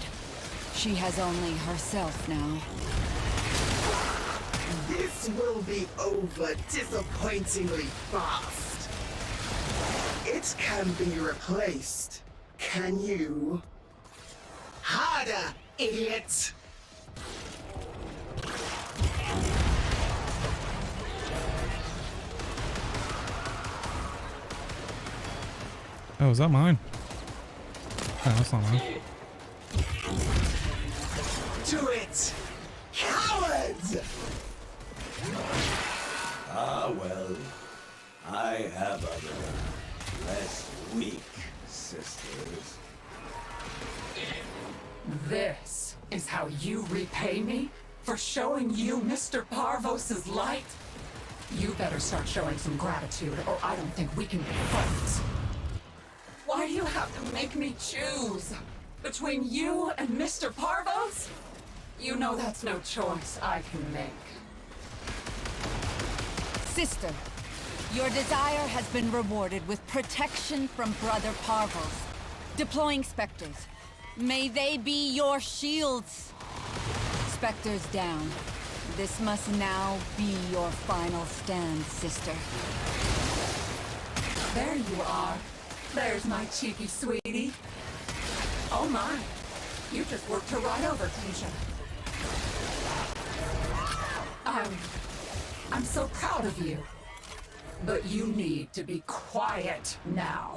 She has only herself now. This will be over disappointingly fast. It can be replaced. Can you? Harder, idiot! Oh, is that mine? Oh, that's not mine. To it! Cowards! Ah, well. I have other, less weak sisters. This is how you repay me? For showing you Mr. Parvos' light? You better start showing some gratitude, or I don't think we can be friends. Why do you have to make me choose? Between you and Mr. Parvos? You know that's no choice I can make. Sister, your desire has been rewarded with protection from Brother Parvos. Deploying specters. May they be your shields. Specters down. This must now be your final stand, sister. There you are. There's my cheeky sweetie. Oh my. You just worked her right over, Tisha. I'm so proud of you. But you need to be quiet now.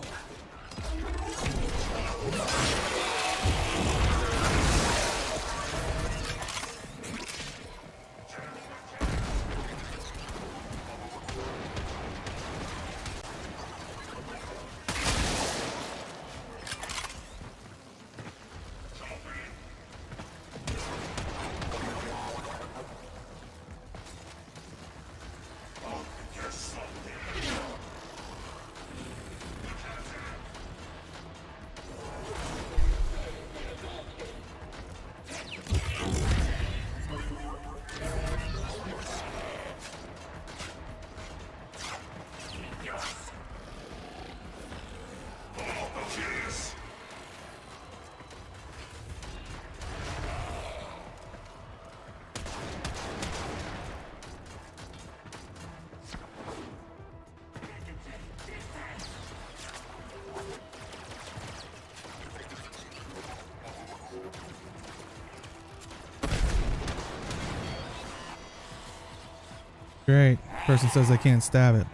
Great. Person says I can't stab it.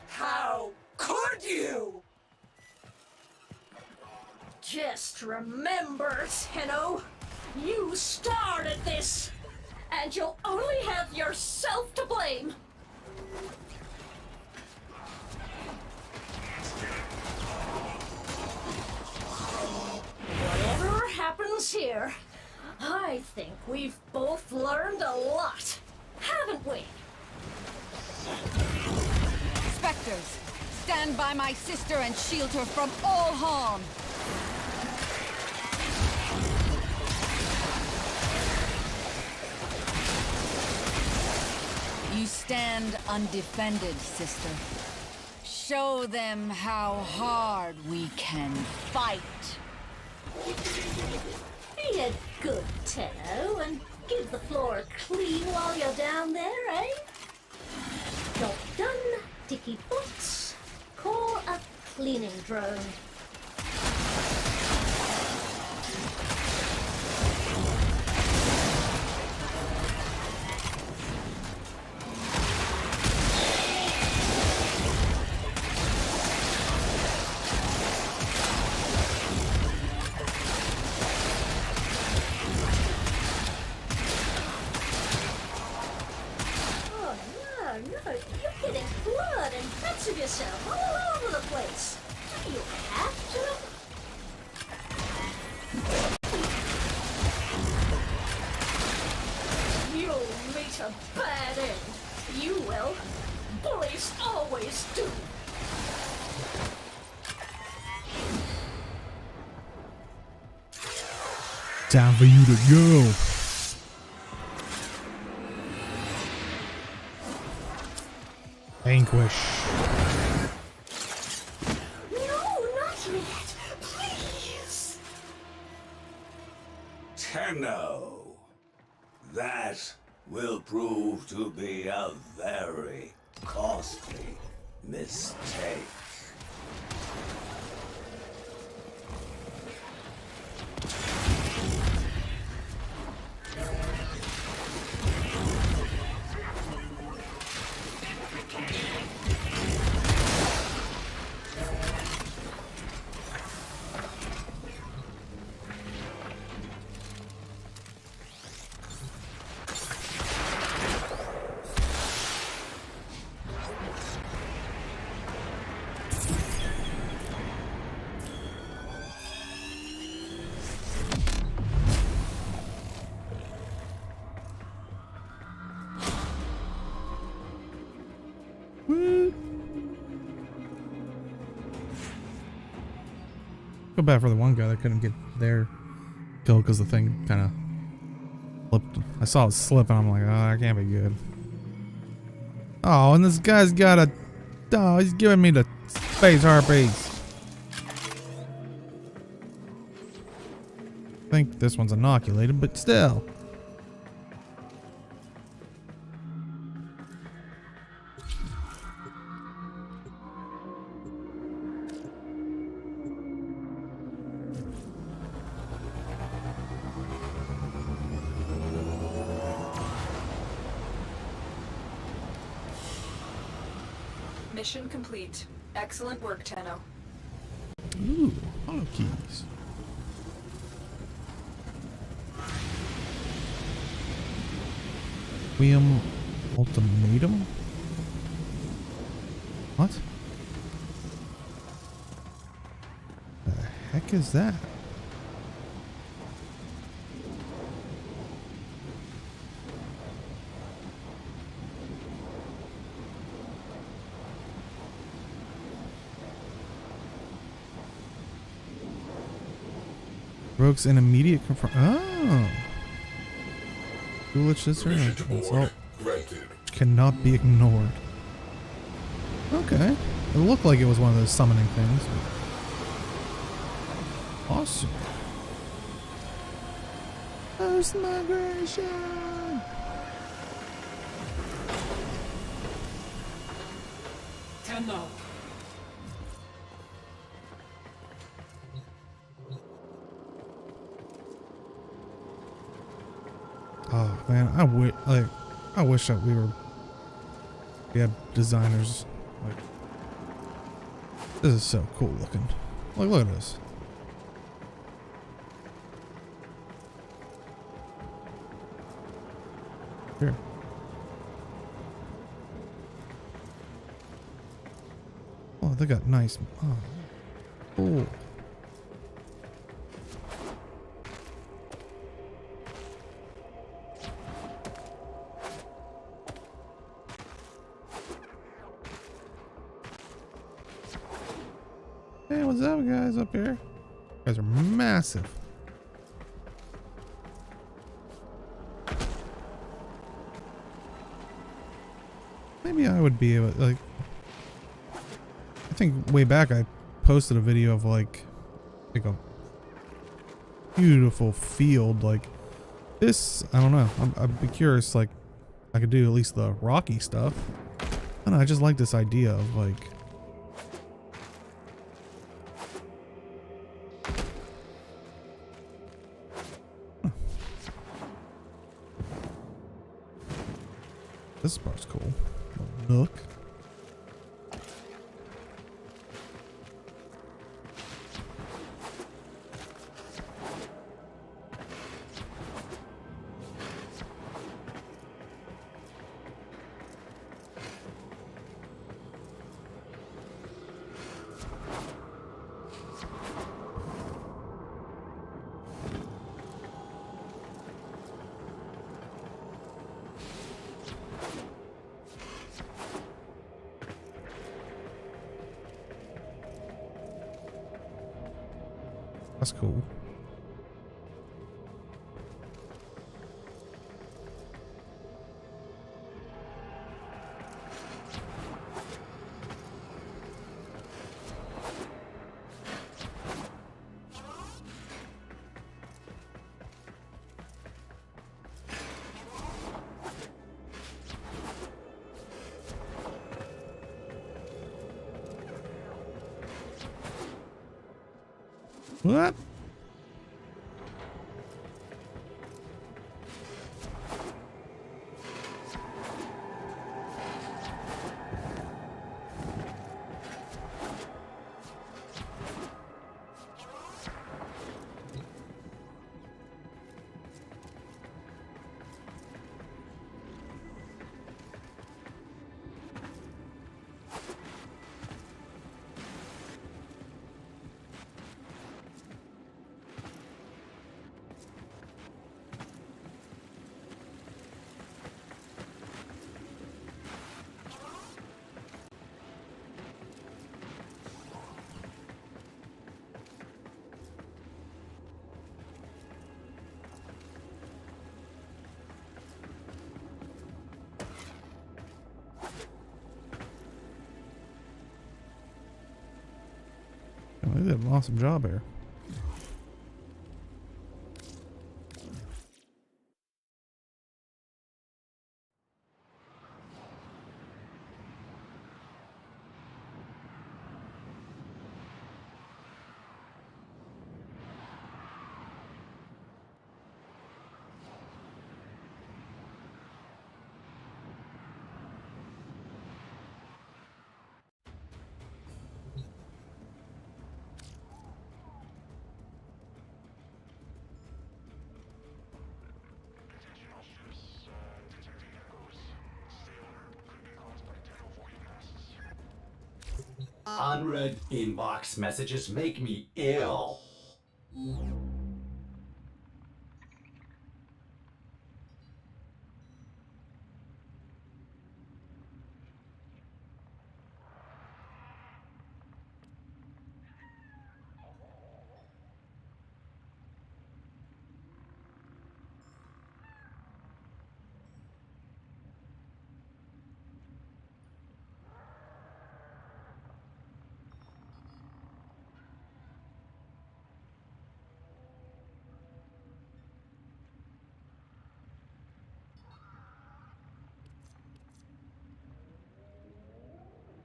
How could you? Just remember, Tenno, you started this, and you'll only have yourself to blame. Whatever happens here, I think we've both learned a lot, haven't we? Spectres, stand by my sister and shield her from all harm. You stand undefended, sister. Show them how hard we can fight. Be a good Tenno and give the floor a clean while you're down there, eh? Job done, Dicky Boots. Call a cleaning drone. No, you're getting blood and bits of yourself all over the place. Do you have to? You'll meet a bad end. You will. Bullies always do. Time for you to go. Vanquish. No, not yet. Please. Tenno. That will prove to be a very costly mistake. Feel bad for the one guy that couldn't get their kill because the thing kind of slipped. I saw it slip and I'm like, oh, that can't be good. Oh, and this guy's got a... Oh, he's giving me the space harpies. I think this one's inoculated, but still. Mission complete. Excellent work, Tenno. Ooh, auto keys. Requiem ultimatum? What? The heck is that? Rogues an immediate confront. Oh. Foolish sister. Insult. Cannot be ignored. Okay. It looked like it was one of those summoning things. Awesome. Post migration. Tenno. man, I wish that we had designers. Like, this is so cool looking. Like, look at this. Here. Oh, they got nice. Oh, cool. Hey, what's up, guys up here? You guys are massive. Maybe I would be able, like, I think way back I posted a video of like a beautiful field like this. I don't know. I'd be curious, like, I could do at least the rocky stuff. I don't know, I just like this idea of like, this part's cool. Look. That's cool. What? Oh, they did an awesome job here. Unread inbox messages make me ill.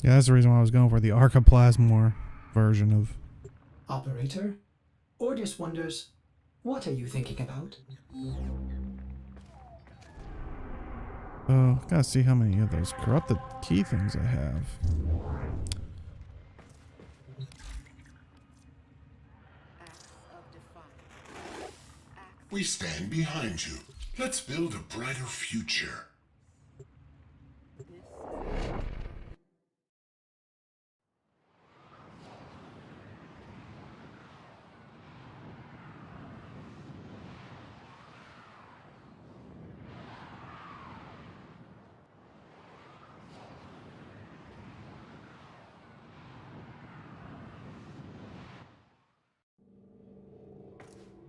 Yeah, that's the reason why I was going for the Archiplasmor version of. Operator? Ordis wonders, what are you thinking about? Oh, gotta see how many of those corrupted key things I have. We stand behind you. Let's build a brighter future.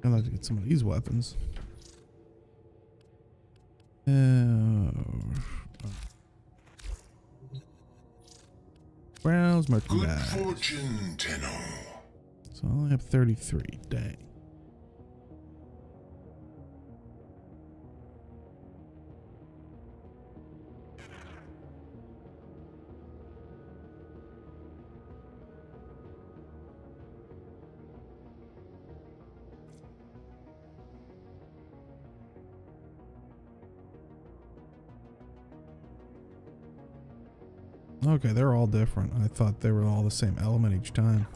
I'd like to get some of these weapons. Browse merchandise. Good fortune, Tenno. So I only have 33. Dang. Okay, they're all different. I thought they were all the same element each time.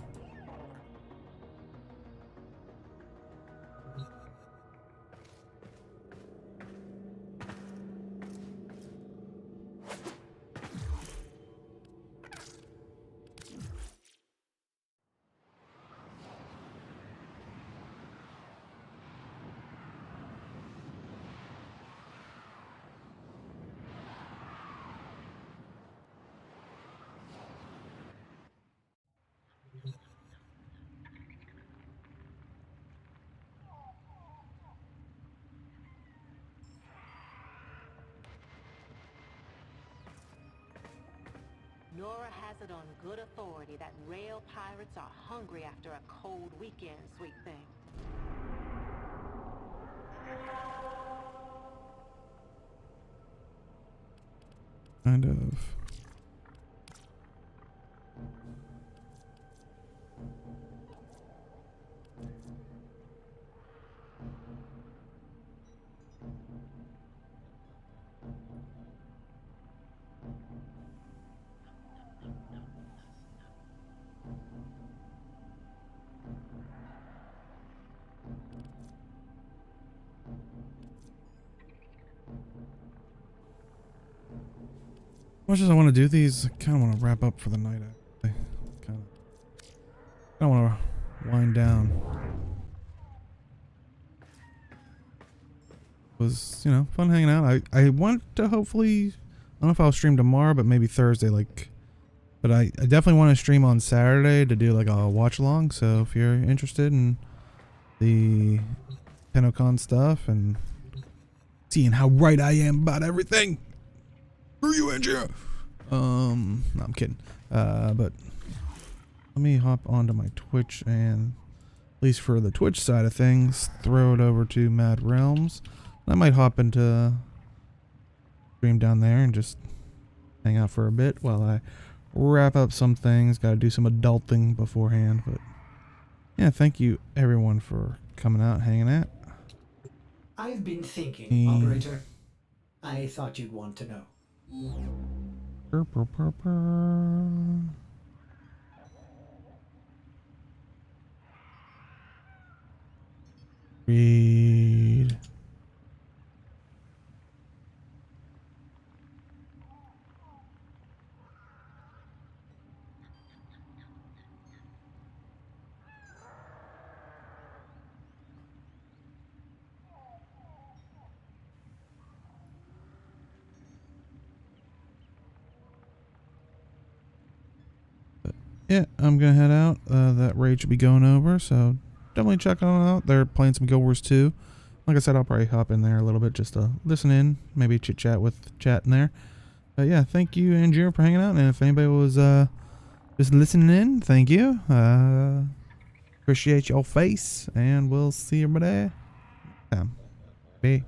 Nora has it on good authority that rail pirates are hungry after a cold weekend, sweet thing. Kind of. As much as I want to do these, I kind of want to wrap up for the night. I don't want to wind down. It was, you know, fun hanging out. I want to hopefully, I don't know if I'll stream tomorrow, but maybe Thursday. But I definitely want to stream on Saturday to do like a watch along. So if you're interested in the TennoCon stuff and seeing how right I am about everything. Screw you, Andrea. No, I'm kidding. But let me hop onto my Twitch and, at least for the Twitch side of things, throw it over to Mad Realms. I might hop into stream down there and just hang out for a bit while I wrap up some things. Got to do some adulting beforehand. But yeah, thank you everyone for coming out and hanging out. I've been thinking, Operator. I thought you'd want to know. Read. Yeah, I'm gonna head out. That raid should be going over, so definitely check on it out. They're playing some Guild Wars 2. Like I said, I'll probably hop in there a little bit just to listen in, maybe chit chat with chat in there. But yeah, thank you, Andrew, for hanging out. And if anybody was just listening in, thank you. Appreciate your face, and we'll see everybody. Bye.